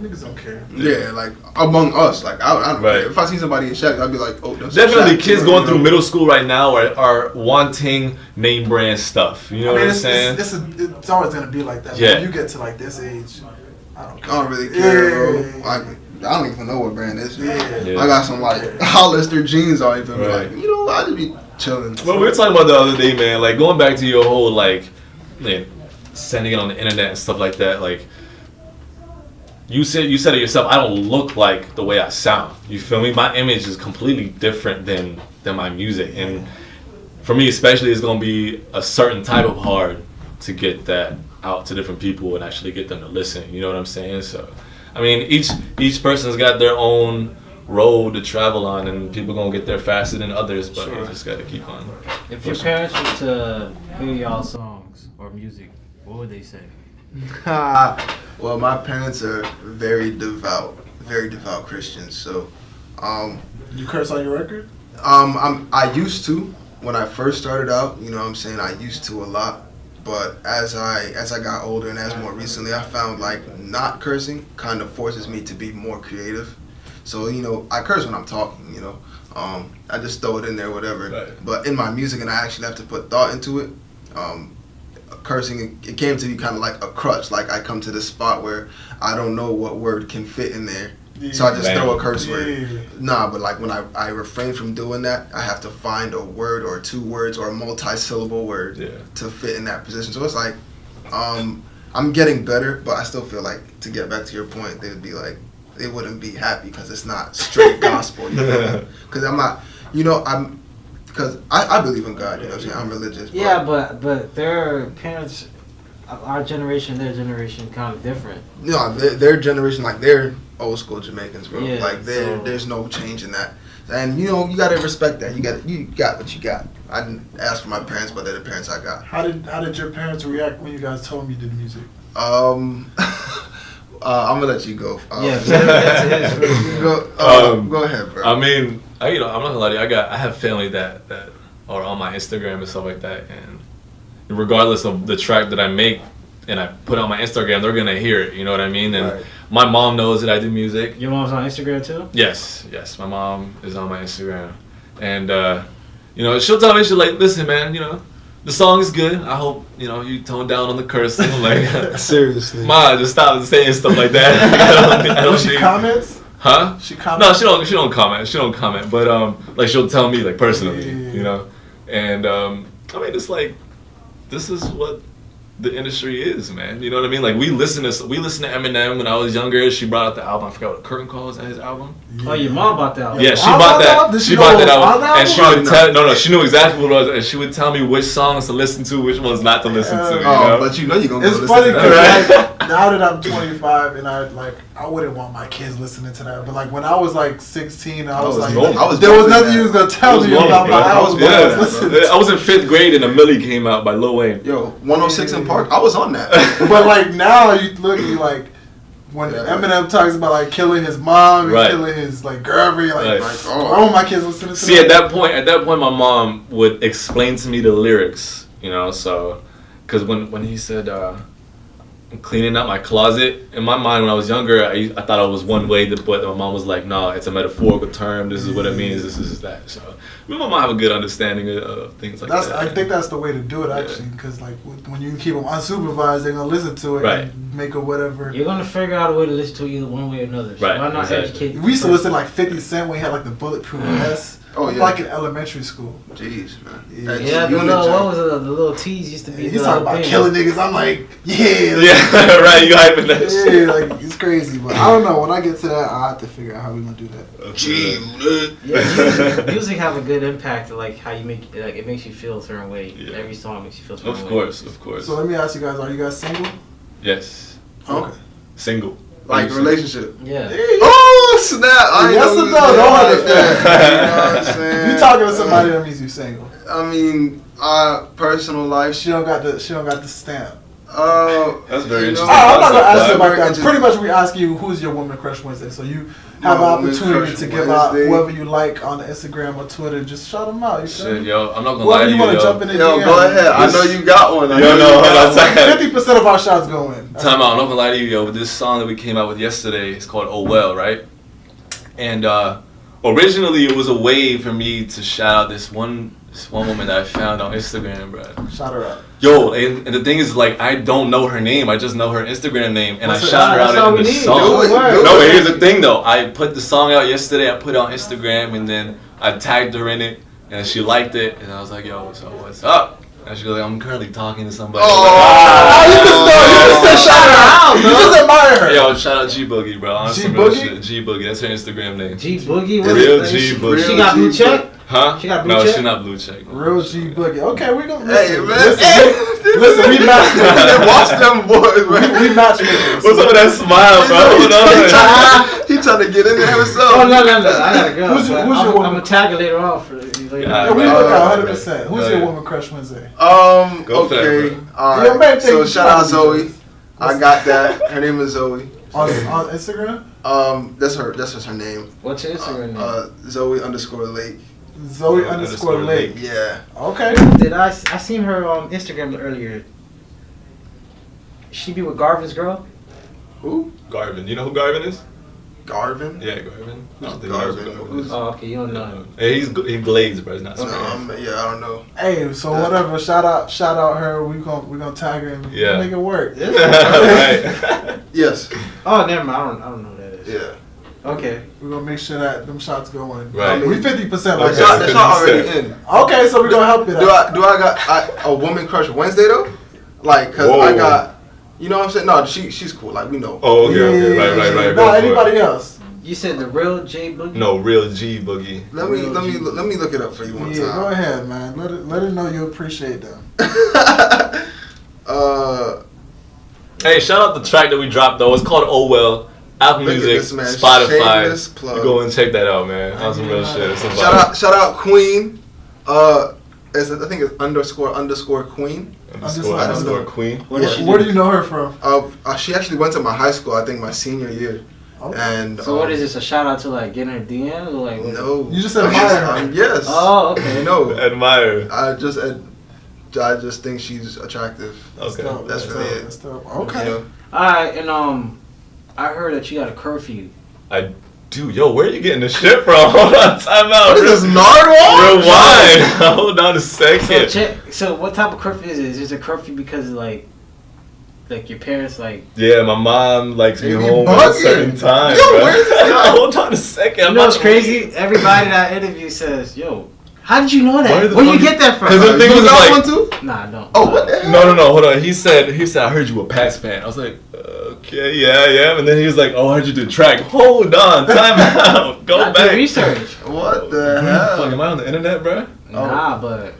Niggas don't care.
Yeah, like among us, like I don't
Right.
care. If I see somebody in Shaq, I'd be like, oh, that's
Definitely
Shaq.
kids
You
going
know?
through middle school right now are wanting name brand stuff. You know what I'm saying?
It's always gonna be like that.
Yeah.
When you get to like this age, I don't
I
care.
don't really care,
Yeah.
bro. Like, I don't even know what brand this is.
Yeah.
I got some like Hollister jeans on. You feel me?
Right.
Like, you know, I just be chilling.
Well, we were talking about the other day, man. Like going back to your whole like, man, sending it on the internet and stuff like that. Like you said it yourself. I don't look like the way I sound. You feel me? My image is completely different than my music, and for me especially, it's gonna be a certain type of hard to get that out to different people and actually get them to listen. You know what I'm saying? So, I mean, each person's got their own road to travel on, and people gonna get there faster than others, but you just gotta keep on.
if your parents were to hear y'all songs or music, what would they say?
Well, my parents are very devout Christians. So,
You curse on your record?
I used to when I first started out. You know what I'm saying? I used to a lot. But as I got older and as more recently, I found like not cursing kind of forces me to be more creative. So, you know, I curse when I'm talking, you know. I just throw it in there, whatever.
Right.
But in my music, and I actually have to put thought into it, cursing, it came to be kind of like a crutch. Like, I come to this spot where I don't know what word can fit in there. So I just
Bang.
throw a curse word.
Yeah.
Nah, but like when I refrain from doing that, I have to find a word or two words or a multi-syllable word to fit in that position. So it's like, I'm getting better, but I still feel like, to get back to your point, they would be like, they wouldn't be happy because it's not straight gospel. You know? Because I'm not, you know, because I believe in God, you know what I'm saying? I'm religious.
Yeah, but their parents, our generation, their generation, kind of different.
No, their generation, like, they're old school Jamaicans, bro.
Yeah,
Like,
so-
there's no change in that. And, you know, you gotta respect that. You got what you got. I didn't ask for my parents, but they're the parents I got.
How did your parents react when you guys told them you did music?
I'm gonna let you go.
Yeah, that's his.
Go ahead, bro.
I mean, I'm not gonna lie to you. I have family that are on my Instagram and stuff like that, and regardless of the track that I make and I put on my Instagram, they're gonna hear it. You know what I mean? And
Right.
my mom knows that I do music.
Your mom's on Instagram too?
Yes, my mom is on my Instagram, and you know, she'll tell me, she's like, listen, man, you know, the song is good. I hope, you know, you tone down on the cursing. Like,
Seriously.
Ma, just stop saying stuff like that. I don't
She
need-
comments?
Huh?
She comments?
No, she don't comment. She don't comment. But like, she'll tell me, like, personally, you know. And I mean, it's like, this is what the industry is, man. You know what I mean? Like, we listen to Eminem when I was younger. She brought out the album. I forgot what Curtain Call is. That his album?
Oh, your mom bought that.
Yeah, she
Mom
bought
bought that
that.
album? Did
She
she
bought
know
that
it was
album,
on
and she
the
would tell. No, she knew exactly what it was, and she would tell me which songs to listen to, which ones not to listen to. You know?
But you know you're gonna
It's
go
funny
listen to
because
that.
like, now that I'm 25 and I wouldn't want my kids listening to that. But like when I was like 16, I was like,
normal.
there was nothing you was gonna tell me
normal,
about
bro.
my album.
Yeah.
Listen.
I was in 5th grade and a Millie came out by Lil Wayne.
Yo, 106 in Park, I was on that.
But like now you look, you like when
Yeah,
Eminem talks about like killing his mom and
Right.
killing his like girlfriend, you're like,
Right.
I don't want my kids listening to
See, at that point, my mom would explain to me the lyrics, you know, so, because when he said, I'm cleaning out my closet, in my mind when I was younger, I thought it was one way, but my mom was like, no, it's a metaphorical term, this is what it means, this is that, so, me and my mom have a good understanding of things like that.
I think that's the way to do it actually, because like when you keep them unsupervised, they're gonna listen to it
Right.
and make it whatever.
You're gonna figure out a way to listen to it either one way or another. So
Right,
why not
exactly.
educate?
We used to listen to like 50 Cent when he had like the bulletproof vest.
Oh
I'm
yeah.
like in elementary school.
Jeez, man.
Yeah.
Yeah, the little, what was it? The little T's used to be.
He's
the
talking about
thing.
killing niggas. I'm like, yeah.
Yeah, right. You hyping that shit.
Yeah, like it's crazy, but I don't know. When I get to that, I have to figure out how we gonna do that.
Yeah, music have a good impact. Like how you make, like it makes you feel a certain way.
Yeah.
Every song makes you feel a certain way.
Of course.
So let me ask you guys: are you guys single?
Yes.
Okay.
Single.
Like relationship.
Yeah.
Oh snap! I ain't
Yes
know
or
we
no?
was
Don't
like
understand.
that. You know what I'm saying?
If you talking to somebody, that means you single.
I mean, personal life.
She don't got the stamp.
That's very
you
interesting.
know,
I'm not gonna
That's
ask you
a
about that.
vibe.
Pretty much, we ask you who's your woman crush Wednesday. So you have
My
an
woman
opportunity
crush
to give out
Wednesday.
whoever you like on the Instagram or Twitter. Just shout them out. You feel
Shit,
me?
yo, I'm not gonna lie
Whoever
to
you
you,
want to
yo.
jump in the
Yo,
DM.
go ahead. I know you got one.
Yo, no, hold on.
50% of our shots go in.
Time out. I'm not gonna lie to you, yo. With this song that we came out with yesterday, it's called "Oh Well," right? And originally, it was a way for me to shout out this one woman that I found on Instagram, bro.
Shout her out.
Yo, and the thing is, like, I don't know her name. I just know her Instagram name, and
What's
I
her-
shout her
that's
out
all
in
we
the
need.
song.
Do it, do
No,
it.
but here's the thing, though. I put the song out yesterday. I put it on Instagram, and then I tagged her in it, and she liked it, and I was like, yo, so what's up? And she goes, like, I'm currently talking to somebody.
Oh, you can still shout her out. You just admire her.
Yo, shout out G Boogie, bro. On
G
some real
Boogie?
shit. G Boogie, that's her Instagram name.
G Boogie. What
Real
is-
G
she-
Boogie.
She got blue
G
check.
Huh?
She got blue
no,
check?
she's not blue check.
Real G Boogie. Okay, we gonna
Hey,
listen.
man.
Listen, we match.
Watch them boys, man.
We matchmakers.
What's up with that smile, bro? Hold on.
He trying to get in there himself.
Oh no! I gotta go.
Who's your
I'm
woman?
gonna tag her later on for later.
Yeah,
Yeah, we
right.
look out
Right.
100%. Who's
Oh,
your
yeah.
woman crush Wednesday?
Go for
Okay.
it,
All
Yo,
right.
man,
So
thank you.
shout out Zoe. I got that. Her name is Zoe.
On Instagram?
That's her name.
What's your Instagram name?
Zoe _ Lake.
Zoe underscore Lake.
Yeah.
Okay.
Did I seen her on Instagram earlier? She be with Garvin's girl?
Who?
Garvin. You know who Garvin is?
Garvin?
Yeah, Garvin.
Who's
I don't think you know who
Garvin?
Garvin is.
Oh, okay, you don't know.
Hey, he glazed, bro. He's not
No,
Spanish.
I don't know.
Hey, so whatever. Shout out her. We gonna tag her and
Yeah.
make it work.
Right.
Yes.
Oh, never mind. I don't know who that is.
Yeah.
Okay.
We're gonna make sure that them shots go in.
Right.
We 50%
Okay.
like
The
that.
shot already in.
Okay, so we're gonna help you
Do
out.
I got a woman crush Wednesday though? Like, cause
Whoa.
I got, you know what I'm saying? No, she's cool. Like we know.
Oh, okay. Right.
No,
Go for it.
anybody else?
You said the real J Boogie?
No, real G Boogie.
Let me look it up for you one
Yeah, go
time.
ahead, man. Let her know you appreciate them.
Hey, shout out the track that we dropped though. It's called "Oh Well." Apple
Look at
Music,
this, man.
Spotify.
Shameless plug.
You go and check that out, man. On some real shit. It's a vibe.
shout out Queen. I think it's _ Queen.
Underscore Queen.
What does she
Where
do?
do you know her from?
She actually went to my high school. I think my senior year.
Okay.
And
So what is this? A shout out to like getting her DMs or like? What?
No.
You just admire her.
Yes.
Oh, okay.
No.
Admire.
I just think she's attractive.
Okay.
That's really it.
That's dope. Okay.
You know?
Alright, and I heard that you got a curfew.
Dude, yo, where are you getting this shit from? Hold on, time out.
What is this, Nardwuar?
Rewind. Hold on a second.
So what type of curfew is it? Is it a curfew because like your parents like?
Yeah, my mom likes me
They be
home at a
bugging.
certain time,
Yo,
bro.
where's that?
Hold on a second.
You
I'm
know
not
what's crazy? Everybody that I interview says, "Yo, how did you know
Where
that?
the
Where you
fuck-
get that from?"
'Cause the thing
You
was
got
like-
one too?
Nah, I don't.
Oh, what the hell?
No, hold on. He said, I heard you were a Pats fan. I was like, okay, yeah. And then he was like, oh, I heard you did track. Hold on, time out. Go
I do
back.
research.
What the
Fuck,
hell?
am I on the internet, bro?
Nah, but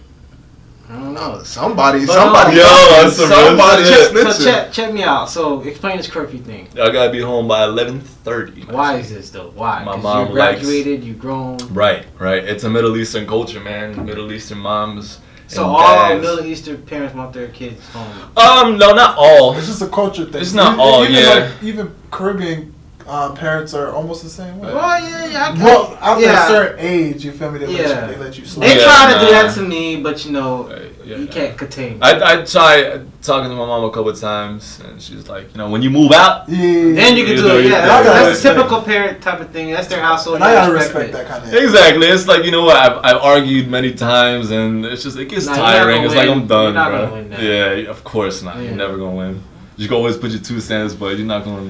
I don't know.
Somebody.
Yo, that's some real
somebody
shit.
just
So check me out. So explain this curfew thing.
I gotta be home by 11:30.
Why is this though? Why?
My
'Cause
mom
you graduated, you grown.
Right. It's a Middle Eastern culture, man. Middle Eastern moms.
So
and
all
dads.
Middle Eastern parents want their kids home.
No, not all.
It's just a culture thing.
It's not all,
even
yeah.
Like, even Caribbean parents are almost the same way.
Well, yeah.
Well, after
yeah.
a certain age, you feel me? They
Yeah.
let you slide.
They
Yeah,
try to do
nah.
that to me, but you know,
Yeah,
you
nah.
can't contain.
I tried talking to my mom a couple of times, and she's like, when you move out,
Yeah.
Then you can
You
do
do
it.
your
Yeah,
thing.
that's a
Right.
typical parent type of thing. That's their household.
And I
you
gotta
respect
respect
it.
that kind of.
exactly. It's like, you know what? I've argued many times, and it's just, it gets
Nah, you're not
tiring.
gonna
It's like,
win.
I'm done,
You're not
bro.
gonna win that.
Yeah, of course not.
Yeah.
You're never gonna win. You can always put your 2 cents, but you're not gonna,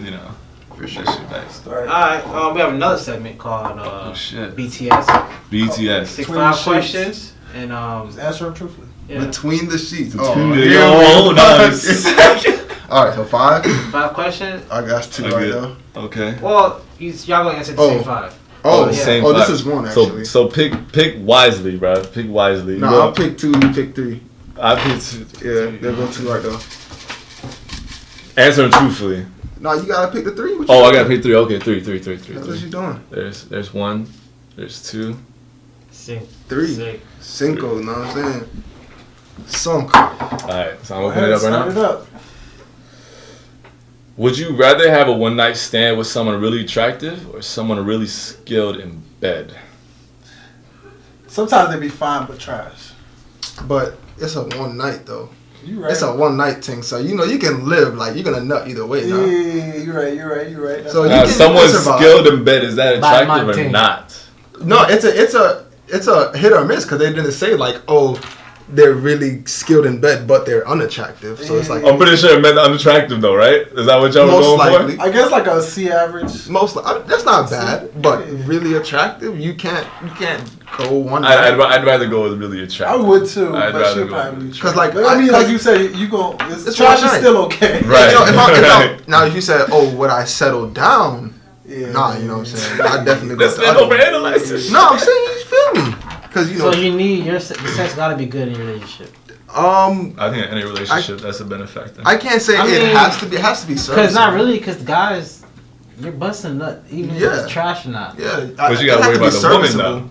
For sure.
that shit back.
Start.
All right, we have another segment called
Oh shit.
BTS.
BTS.
Take
Between
5
the sheets.
questions and
Just answer them truthfully.
yeah.
Between the sheets.
Hold on a second.
All right, so 5.
5 questions.
I got 2
I
right
get-
now.
Okay.
Well, y'all gonna answer the same 5.
Oh,
yeah.
Same
oh, this
five.
is 1 actually.
So pick wisely, bro. Pick wisely.
No, I'll pick 2. You pick 3.
I pick 2.
Yeah, there go 2 right there.
Answer them truthfully.
No, you gotta pick the 3. What you
Oh, I
doing?
gotta pick 3. Okay, 3.
That's what you doing.
There's 1. There's 2.
3.
Sick.
Cinco, know what I'm saying? Cinco.
Alright, so I'm opening it up right
Start it
now.
up.
Would you rather have a one night stand with someone really attractive or someone really skilled in bed?
Sometimes they be fine but trash.
But it's a one night though.
You right.
It's a one night thing, so you know you can live like you're gonna nut either way.
Yeah,
Now.
you're right. That's
So
right.
you can
Someone
survive.
skilled in bed, is that
By
attractive
my
or
team.
not?
No, it's a hit or miss because they didn't say like, oh, they're really skilled in bed, but they're unattractive. So it's like
I'm pretty sure it meant unattractive though, right? Is that what y'all were
most
going
likely.
I guess like a C average.
That's not bad, but
Yeah.
really attractive, you can't go one
for?
night.
I'd rather go with really
I
attractive.
would too,
I'd
but
rather
she'll
go
probably
with-
be
'Cause, like,
But I mean,
I-
like you said, you go.
It's
Trash
one
is
night.
still okay.
Right.
You know,
Right.
now if you said, oh, would I settle down?
Yeah.
Nah, you know what I'm saying. I definitely go.
Let's
with
not
the other one.
overanalyze this.
No, I'm saying you feel me, because you know.
So you need the sex gotta be good in your relationship.
I think in any relationship that's a benefactor.
I can't say
I
it
mean,
has to be. It has to be serviceable.
Cause not really, cause the guys, you're busting a nut even if
Yeah.
it's trash or not.
Yeah,
But you gotta worry about the woman though.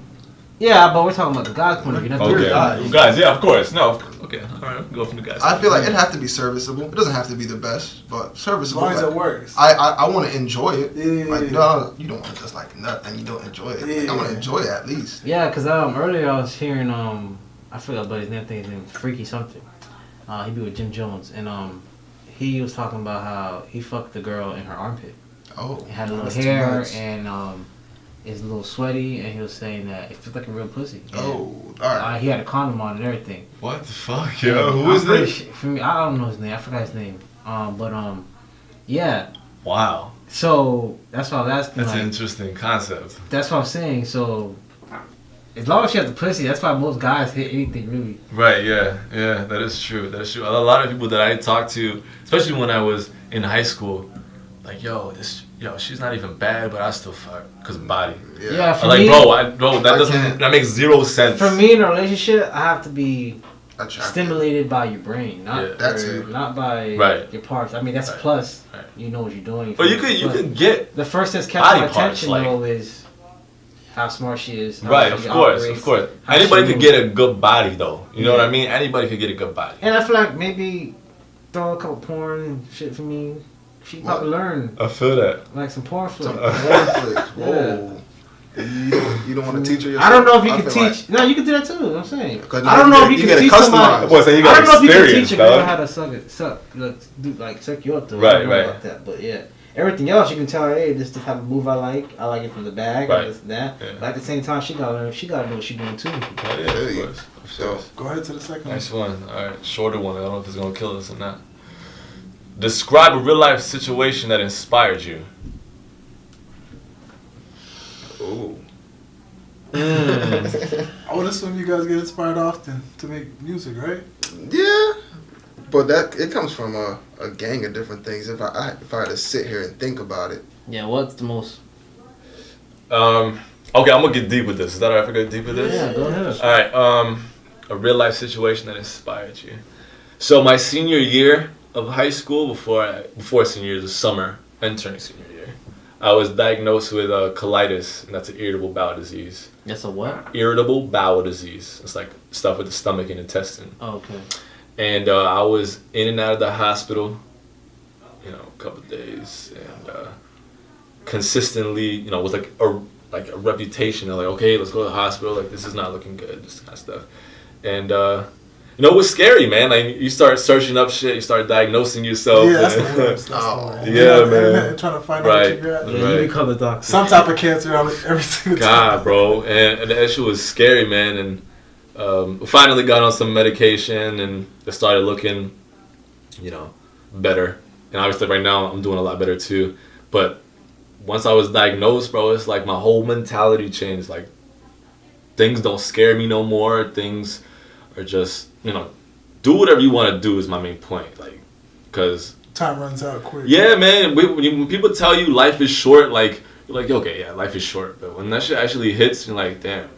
Yeah, but we're talking about the guy's point of view, not the
Okay.
guy.
Guys, yeah, of course. No, okay. Alright, go from the guys.
I feel like it has to be serviceable. It doesn't have to be the best, but
As
serviceable.
long as
Like,
it works.
I want to enjoy it.
Yeah.
Like no, you don't want to just like nut and you don't enjoy it. Like, I want to
Yeah.
enjoy it at least.
Yeah, cause earlier I was hearing I forgot but his name. I think his name was Freaky something. He be with Jim Jones and he was talking about how he fucked the girl in her armpit.
Oh,
It had a little
that's too
hair
much.
and it's a little sweaty and he was saying that it felt like a real pussy. And,
Oh, all right.
he had a condom on and everything.
What the fuck,
And
yo? Who
I'm
is
pretty
this?
For me, I don't know his name. I forgot his name. Yeah.
Wow.
So that's why I was asking.
That's
like,
an interesting concept.
that's what I'm saying. So as long as she has the pussy, that's why most guys hit anything really.
Right, yeah, that is true. That is true. A lot of people that I talked to, especially when I was in high school, like, she's not even bad, but I still fuck because of body.
Yeah, for
I'm like,
me,
bro, that
can't.
that makes zero sense.
for me in a relationship, I have to be
Attractive.
stimulated by your brain, not
Yeah.
That too.
not by
Right.
your parts. I mean, that's a
Right.
plus.
Right.
You know what you're doing.
But you could get
The first that's kept
body
my
parts,
attention
like-
though is how smart she is. how
right,
she
of course.
operates, how
Anybody
she
could
moves.
get a good body though. You know what I mean? Anybody could get a good body.
And I feel like maybe throw a couple porn shit for me. She probably learn
I feel that.
like some porn flicks.
Some porn flicks. Whoa. You don't want to teach her yourself?
I don't know if you
I
can
feel
teach. No, you can do that too. I'm saying.
'Cause
I don't know if you
you
can
get it
teach
customized.
somebody.
Boy, so you
I
got
don't know if you can
experience,
teach a girl
dog.
how to suck you up though.
Right,
I don't know
right.
about that, but yeah. Everything else you can tell her, hey, this is the type of move I like. I like it from the bag.
Right.
This and that.
Yeah.
But at the same time, she gotta learn. She gotta know what she's doing too.
Oh, yeah,
feel you.
of course.
So,
Go ahead to the second
Nice
one.
one. All right, shorter one. I don't know if it's gonna kill us or not. Describe a real life situation that inspired you.
ooh.
I would assume you guys get inspired often to make music, right?
Yeah, but that it comes from a gang of different things. If I had to sit here and think about it,
Yeah. What's the most?
Okay, I'm gonna get deep with this. Is that alright if I go deep with this?
Yeah. Go ahead.
All right. A real life situation that inspired you. So my senior year of high school, before senior year, the summer, entering senior year, I was diagnosed with colitis, and that's an irritable bowel disease.
That's a what?
Irritable bowel disease. It's like stuff with the stomach and intestine.
Oh, okay.
And I was in and out of the hospital, a couple of days, and consistently, with like a reputation of like, okay, let's go to the hospital. Like, this is not looking good. This kind of stuff. And it was scary, man. Like, you start searching up shit, you start diagnosing yourself.
Yeah, that's the
and-
worst. That's
Oh.
the worst.
Yeah,
You're on the
man.
internet trying to find out
Right.
what you got.
Yeah,
Right.
you become the doctor.
Some type of cancer every single time.
God, bro, and that shit was scary, man. And we finally got on some medication, and it started looking, better. And obviously, right now, I'm doing a lot better too. But once I was diagnosed, bro, it's like my whole mentality changed, like things don't scare me no more. Things are just, do whatever you want to do is my main point. Like, because
Time runs out quick.
yeah, man. When people tell you life is short, like, you're like, okay, yeah, life is short. But when that shit actually hits, you're like, damn,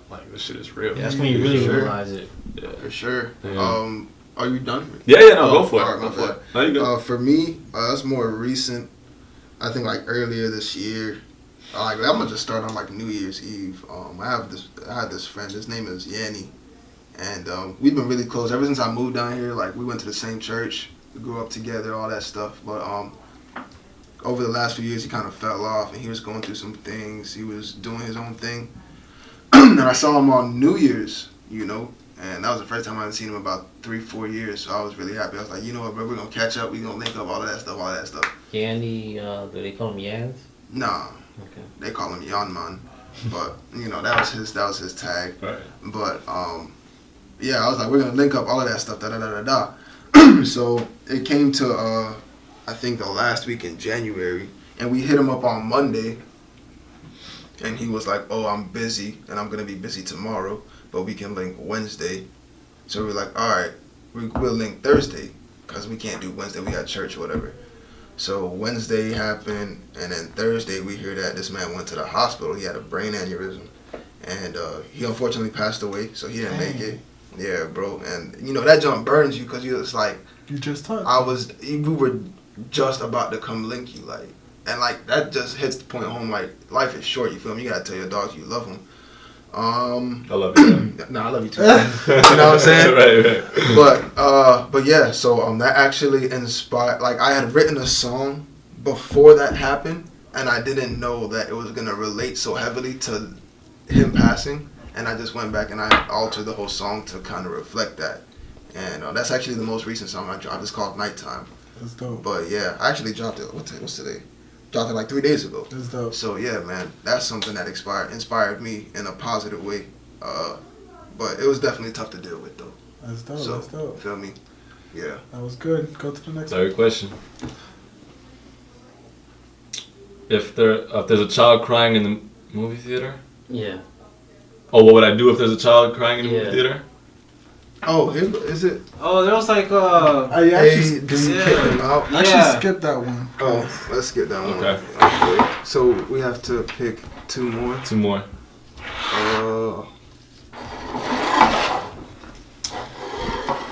like, this shit is real.
Yeah, that's when you really
Sure.
realize it.
Yeah.
For sure.
Yeah.
Are you done?
No, go for it.
Alright,
Go
my
for
bad.
it. No, you go.
For me, that's more recent. I think like earlier this year. I'm gonna just start on like New Year's Eve. I had this friend. His name is Yanni, and we've been really close ever since I moved down here. Like we went to the same church, we grew up together, all that stuff. But over the last few years, he kind of fell off, and he was going through some things. He was doing his own thing, and I saw him on New Year's, and that was the first time I hadn't seen him in about 3-4 years. So I was really happy. I was like, you know what, bro, we're gonna catch up. We're gonna link up, all of that stuff.
Yandy, do they call him Yans?
Nah,
Okay.
they call him Yanman, but that was his tag.
Right.
But yeah, I was like, we're gonna link up, all of that stuff. Da. So it came to I think the last week in January, and we hit him up on Monday, and he was like, oh, I'm busy, and I'm gonna be busy tomorrow, but we can link Wednesday. So we were like, all right, we'll link Thursday, because we can't do Wednesday, we had church or whatever. So Wednesday happened, and then Thursday we hear that this man went to the hospital. He had a brain aneurysm, and he unfortunately passed away, so he didn't make it. Yeah, bro, and that jump burns you, because it's like,
You just talked.
we were just about to come link you, like, and like that just hits the point home, like, life is short, you feel me? You gotta tell your dogs you love them.
I love you.
I love you too. You know what I'm saying?
Right.
But yeah, so that actually inspired. Like I had written a song before that happened, and I didn't know that it was gonna relate so heavily to him passing. And I just went back and I altered the whole song to kind of reflect that. And that's actually the most recent song I dropped. It's called Nighttime.
That's dope.
But yeah, I actually dropped it. What's today? Dropped it like 3 days ago.
That's dope.
So yeah, man, that's something that inspired me in a positive way. But it was definitely tough to deal with though.
That's dope.
So,
That's dope.
feel me? Yeah.
That was good. Go to the next one.
Third question. If there's a child crying in the movie theater?
Yeah.
Oh, what would I do if there's a child crying in the movie
Yeah.
theater?
Oh, is it?
Oh, there was like
I actually,
Do you kick him out?
I actually skipped that one.
Oh, let's get that one.
Okay.
So we have to pick 2 more.
2 more.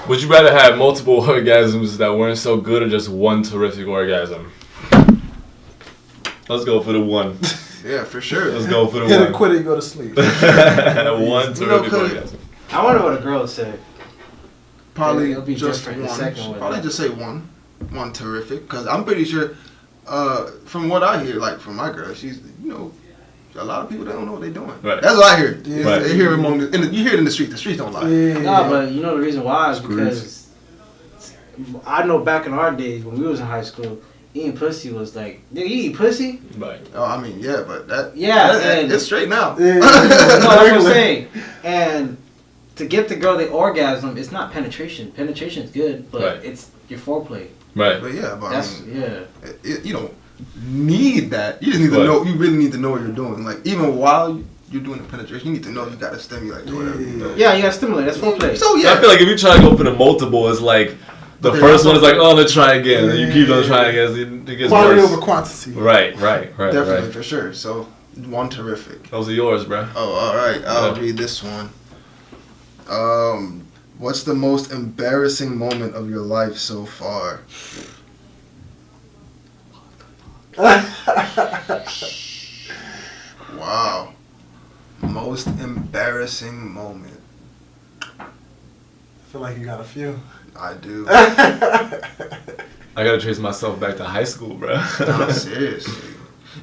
Would you rather have multiple orgasms that weren't so good or just one terrific orgasm? Let's go for the one.
Yeah, for sure.
Let's go for the
Hit
one.
it, quit it, go to sleep.
One terrific orgasm.
I wonder what a girl would say.
Probably
It'll be
just
different the
one.
second one.
Probably just say one. One terrific. Because I'm pretty sure, from what I hear, like from my girl, she's, a lot of people that don't know what they're doing.
Right.
That's what I hear.
Yeah.
Right.
They hear you hear it in the street. The streets don't lie.
Yeah.
No, but you know the reason why is
Screws.
because I know back in our days when we was in high school, eating pussy was like, nigga, you eat pussy?
Right.
Oh, I mean, yeah, but
And
it's straight now.
Yeah.
no, that's what I'm saying. And to get the girl the orgasm, it's not penetration. Penetration's good, but
Right.
it's your foreplay.
Right.
But yeah, but
That's
I mean,
yeah.
you don't need that. You just need to
Right.
know. You really need to know what you're doing. Like even while you're doing the penetration, you need to know you got to stimulate or whatever.
Yeah, you gotta stimulate. That's foreplay.
So
I
yeah,
feel like if you try to go for the multiple, it's like the
Okay,
first
that's
one is like, oh, let's try again. And you keep on trying again. It gets
Quality
worse.
over quantity.
Right.
definitely for sure. So one terrific.
Those are yours, bro.
Oh, all right. I'll
Yeah.
read this one. What's the most embarrassing moment of your life so far? Wow. Most embarrassing moment.
I feel like you got a few.
I do.
I gotta trace myself back to high school, bro.
Nah, seriously.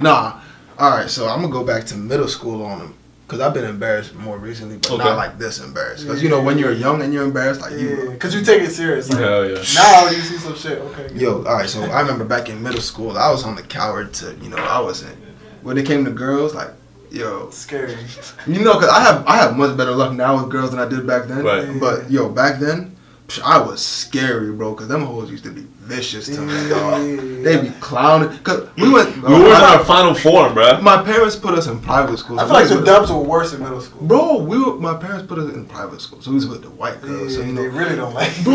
Nah. All right, so I'm gonna go back to middle school on them. Cause I've been embarrassed more recently, but
Okay.
not like this embarrassed. Cause when you're young and you're embarrassed, like you.
Because you take it serious. Like,
Hell yeah.
now you see some shit. Okay.
Yo, all right. So I remember back in middle school, I was on the coward to, I wasn't. When it came to girls, like, yo,
Scary.
cause I have much better luck now with girls than I did back then.
Right.
But yo, back then, I was scary, bro, because them hoes used to be vicious to me, dog. They be clowning. Because we were in
our final form, bro.
My parents put us in private school.
I feel like the dubs were worse in middle school.
Bro, my parents put us in private school, so we was with the white girls. So,
they really don't like
bro,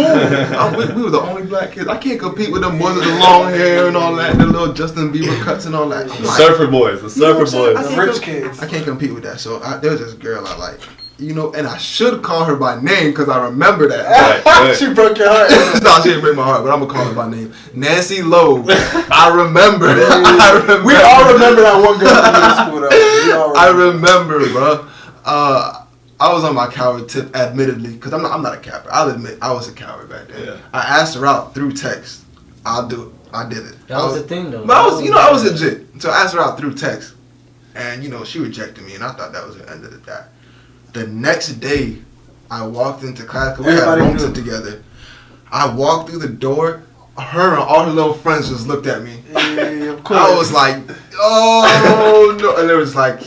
we were the only black kids. I can't compete with them boys with the long hair and all that, the little Justin Bieber cuts and all that.
The surfer boys.
The rich kids.
I can't compete with that. So there was this girl I like. And I should call her by name because I remember that.
Right.
She broke your heart.
No, she didn't break my heart, but I'm going to call her by name. Nancy Lowe. I remember.
We all remember that one girl in middle school, though.
I remember, bro. I was on my coward tip, admittedly, because I'm not a coward. I'll admit I was a coward back then.
Yeah.
I asked her out through text. I'll do it. I did it.
That was the thing, though.
But I was legit. So I asked her out through text. And, she rejected me, and I thought that was the end of that. The next day, I walked into class because we had rooms together. I walked through the door. Her and all her little friends just looked at me.
Yeah, of course.
I was like, oh no, and they was like,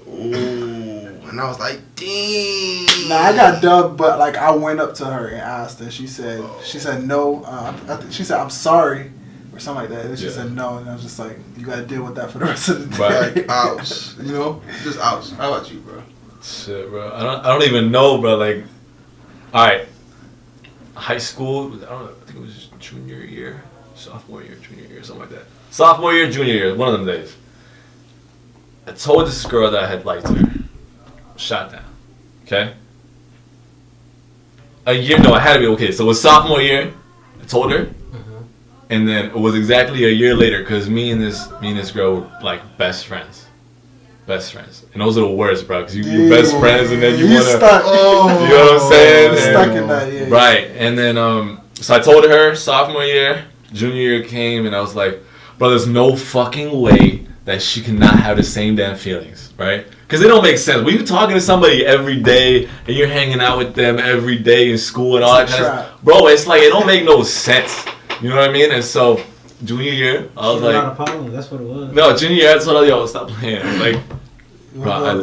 ooh, and I was like, dang.
Nah, I got dubbed, but like I went up to her and asked her. She said no. She said I'm sorry or something like that. And she said no, and I was just like, you gotta deal with that for the rest of the day.
Right. Like, ouch. Just ouch. How about you, bro?
Shit, bro. I don't even know, bro. Like, all right, high school. I think it was junior year, sophomore year, junior year, something like that. Sophomore year, junior year, one of them days. I told this girl that I had liked her. Shot down. Okay. A year? No, it had to be okay. So it was sophomore year. I told her, and then it was exactly a year later because me and this girl were like best friends. Best friends. And those are the worst, bro, because you're best friends and then you want to...
stuck.
You know what I'm saying?
Stuck in that, yeah.
Right. And then, so I told her sophomore year, junior year came, and I was like, bro, there's no fucking way that she cannot have the same damn feelings, right? Because it don't make sense. When you're talking to somebody every day and you're hanging out with them every day in school and all that kind of stuff, bro, it's like, it don't make no sense. You know what I mean? And so... Junior year, I was like,
not a problem. That's what it was.
No, junior year, I told her, yo, stop playing. Like, bro,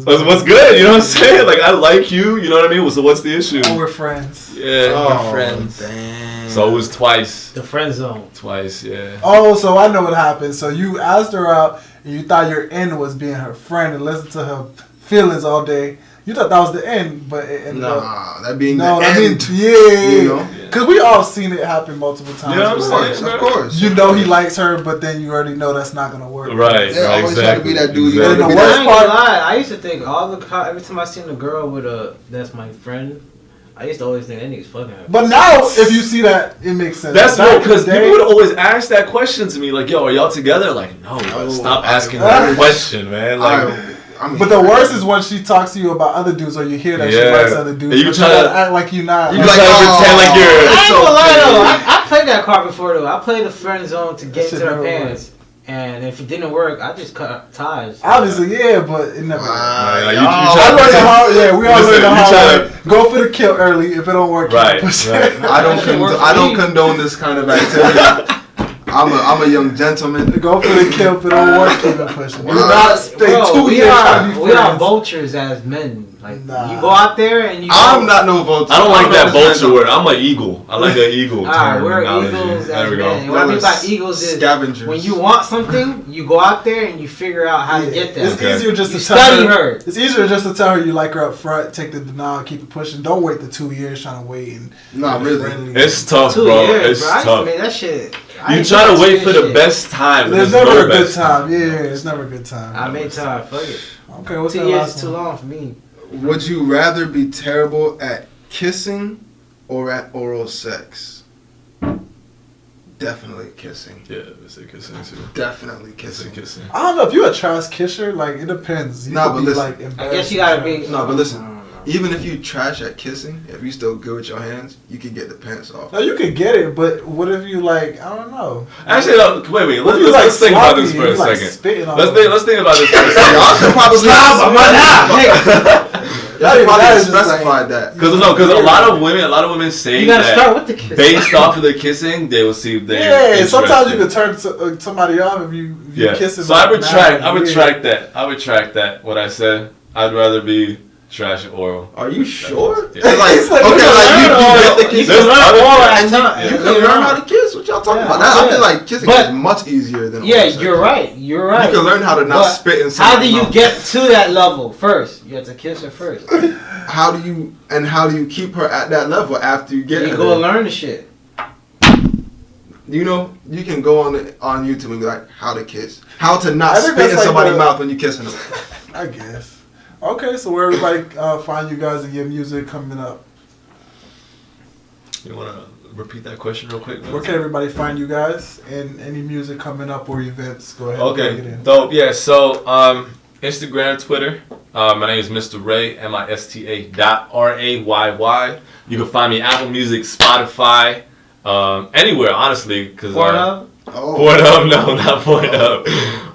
what's
good.
good? You know what I'm saying? Like, I like you. You know what I mean? So what's the issue?
Oh, we're friends.
Yeah, we're friends.
Damn.
So it was twice.
The friend zone.
Twice, yeah.
Oh, so I know what happened. So you asked her out, and you thought your end was being her friend and listening to her feelings all day. You thought that was the end, but it ended up...
Nah, that being the
yeah.
end.
Because we all seen it happen multiple times.
You know what I'm saying?
Of course.
You know he likes her, but then you already know that's not going to work.
Right,
Yeah, always
exactly.
try to be that dude. You
Exactly.
gotta
The
be
worst
I ain't
part-
gonna lie. I used to think every time I seen a girl with that's my friend, I used to always think that nigga's fucking her.
But now, if you see that, it makes sense.
That's
Back
no,
in
because
the day-
people would always ask that question to me, like, yo, are y'all together? Like, no, bro, stop asking that question, man. Like,
But the worst is when she talks to you about other dudes, or you hear that she
Yeah.
likes other dudes.
And you
but
try
you
to-
gotta act like you not.
you
like,
try to pretend like you're...
I ain't gonna lie
okay.
though. I played that card before though. I played the friend zone to get
That
into
shit
her
never
pants, and if it didn't work, I just cut ties.
Obviously, yeah, but it never.
Like, you
I
try to
learned the
pretend-
hard. Yeah, we all
Listen,
learned the
you
hard
try
way. Go for the kill early. If it don't work,
Right,
push it.
right.
I don't condone this kind of activity. I'm a young gentleman.
Go for the kill. If it don't work, keep it pushing. Do
Wow.
not stay
Bro,
2
we
years trying to be
are
friends.
vultures as men. Like
Nah.
you go out there and you.
I'm not no vulture.
I don't like that vulture
word.
word. I'm an eagle. I like an eagle
Alright, we're
terminology.
eagles
There
as
we
men.
go.
And what I mean by eagles is
Scavengers.
when you want something, you go out there and you figure out how to
Yeah.
get that.
It's easier just
You
to tell
study
her.
her.
It's easier just to tell her you like her up front. Take the denial, keep it pushing. Don't wait the 2 years trying to wait and
Nah,
be
really.
friendly.
It's tough,
2
bro.
years,
It's
bro. I used to
tough.
make that shit. I
You
used
try to
do
wait for
that
the
shit.
best time.
There's
no
never a good
best
time. Yeah, it's never a good time.
I made time. Fuck it.
Okay, what's
2
that
years
last
is too
one?
long for me.
Would you rather be terrible at kissing or at oral sex? Definitely kissing.
Yeah, it's a kissing too.
Definitely
It's a
kissing.
kissing.
I don't know if you're a trash kisser. Like it depends. You
Nah,
could
but
be
listen.
like
I
embarrassing
guess you gotta be.
trash.
No, but listen. Even if you trash at kissing, if you still good with your hands, you can get the pants off.
No, you could get it, but what if you like? I don't know.
Actually, no, wait.
What if you
Let's think about this
sloppy
for a
and you, like,
second.
spitting all
Let's
over?
think about this for a second.
Y'all should probably
That is
probably
just
specified that.
Because a lot of women say
You gotta
that
start with the kiss.
based off of the kissing, they will see if they're
Yeah, sometimes you
interested.
can turn somebody off if you
Yeah.
kiss them.
So I retract that. I retract that. What I said. I'd rather be trash or oral.
Are you sure?
Yeah.
Like,
It's like,
okay,
you
like
can learn
you get the
You
kiss.
can learn all at
And
time.
you can learn how to kiss. What y'all talking
Yeah,
about? I
yeah.
feel like kissing
But-
is much easier than
Yeah,
oral sex.
you're right. You're right.
You can learn how to not
But
spit in
how
somebody's
do you
mouth.
get to that level first? You have to kiss her first.
How do you keep her at that level after you get
You
her
go
there?
and learn the shit.
You know, you can go on YouTube and be like, how to kiss. How to not
I think
spit
that's
in
like
somebody's
the-
mouth when you're kissing them.
I guess. Okay, so where everybody find you guys and your music coming up?
You want to repeat that question real quick?
Where can everybody find you guys and any music coming up or events? Go ahead. And bring it
Okay,
in.
dope. Yeah, so Instagram, Twitter. My name is Mista Rayy, MISTA.RAYY. You can find me Apple Music, Spotify, anywhere, honestly.
Pornhub?
Pornhub? No, not Pornhub.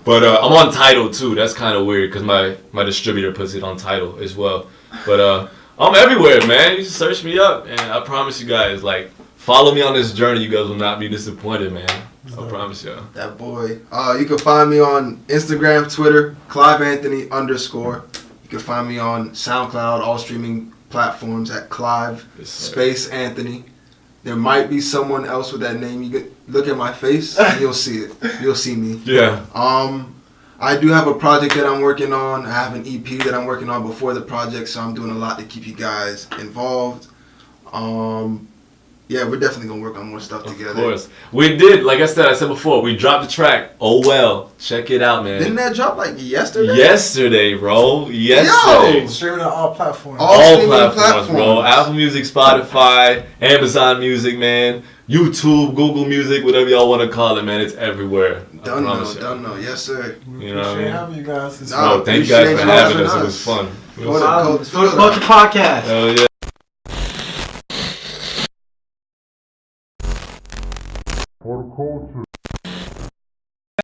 But I'm on Tidal too. That's kind of weird because my distributor puts it on Tidal as well. But I'm everywhere, man. You just search me up, and I promise you guys, like, follow me on this journey. You guys will not be disappointed, man. I promise y'all.
That boy. You can find me on Instagram, Twitter, Clive_Anthony_. You can find me on SoundCloud, all streaming platforms at Clive space Anthony. There might be someone else with that name. You could look at my face and you'll see it. You'll see me.
Yeah.
I do have a project that I'm working on. I have an EP that I'm working on before the project, so I'm doing a lot to keep you guys involved. Yeah, we're definitely gonna work on more stuff together.
Of course. We did, like I said before, we dropped the track. Oh well. Check it out, man.
Didn't that drop like yesterday?
Yesterday, bro. Yesterday.
Streaming on all platforms.
All
All
streaming
platforms, bro.
platforms.
Apple Music, Spotify, Amazon Music, man. YouTube, Google Music, whatever y'all want to call it, man. It's everywhere. I
Done
promise
know,
y'all.
done know. Yes, sir.
We
You know what I
appreciate
mean?
having you guys.
Nah,
Bro, thank you guys
appreciate
for
you
having
having
us. It
us.
was fun.
For the culture.
Culture Podcast.
Hell yeah.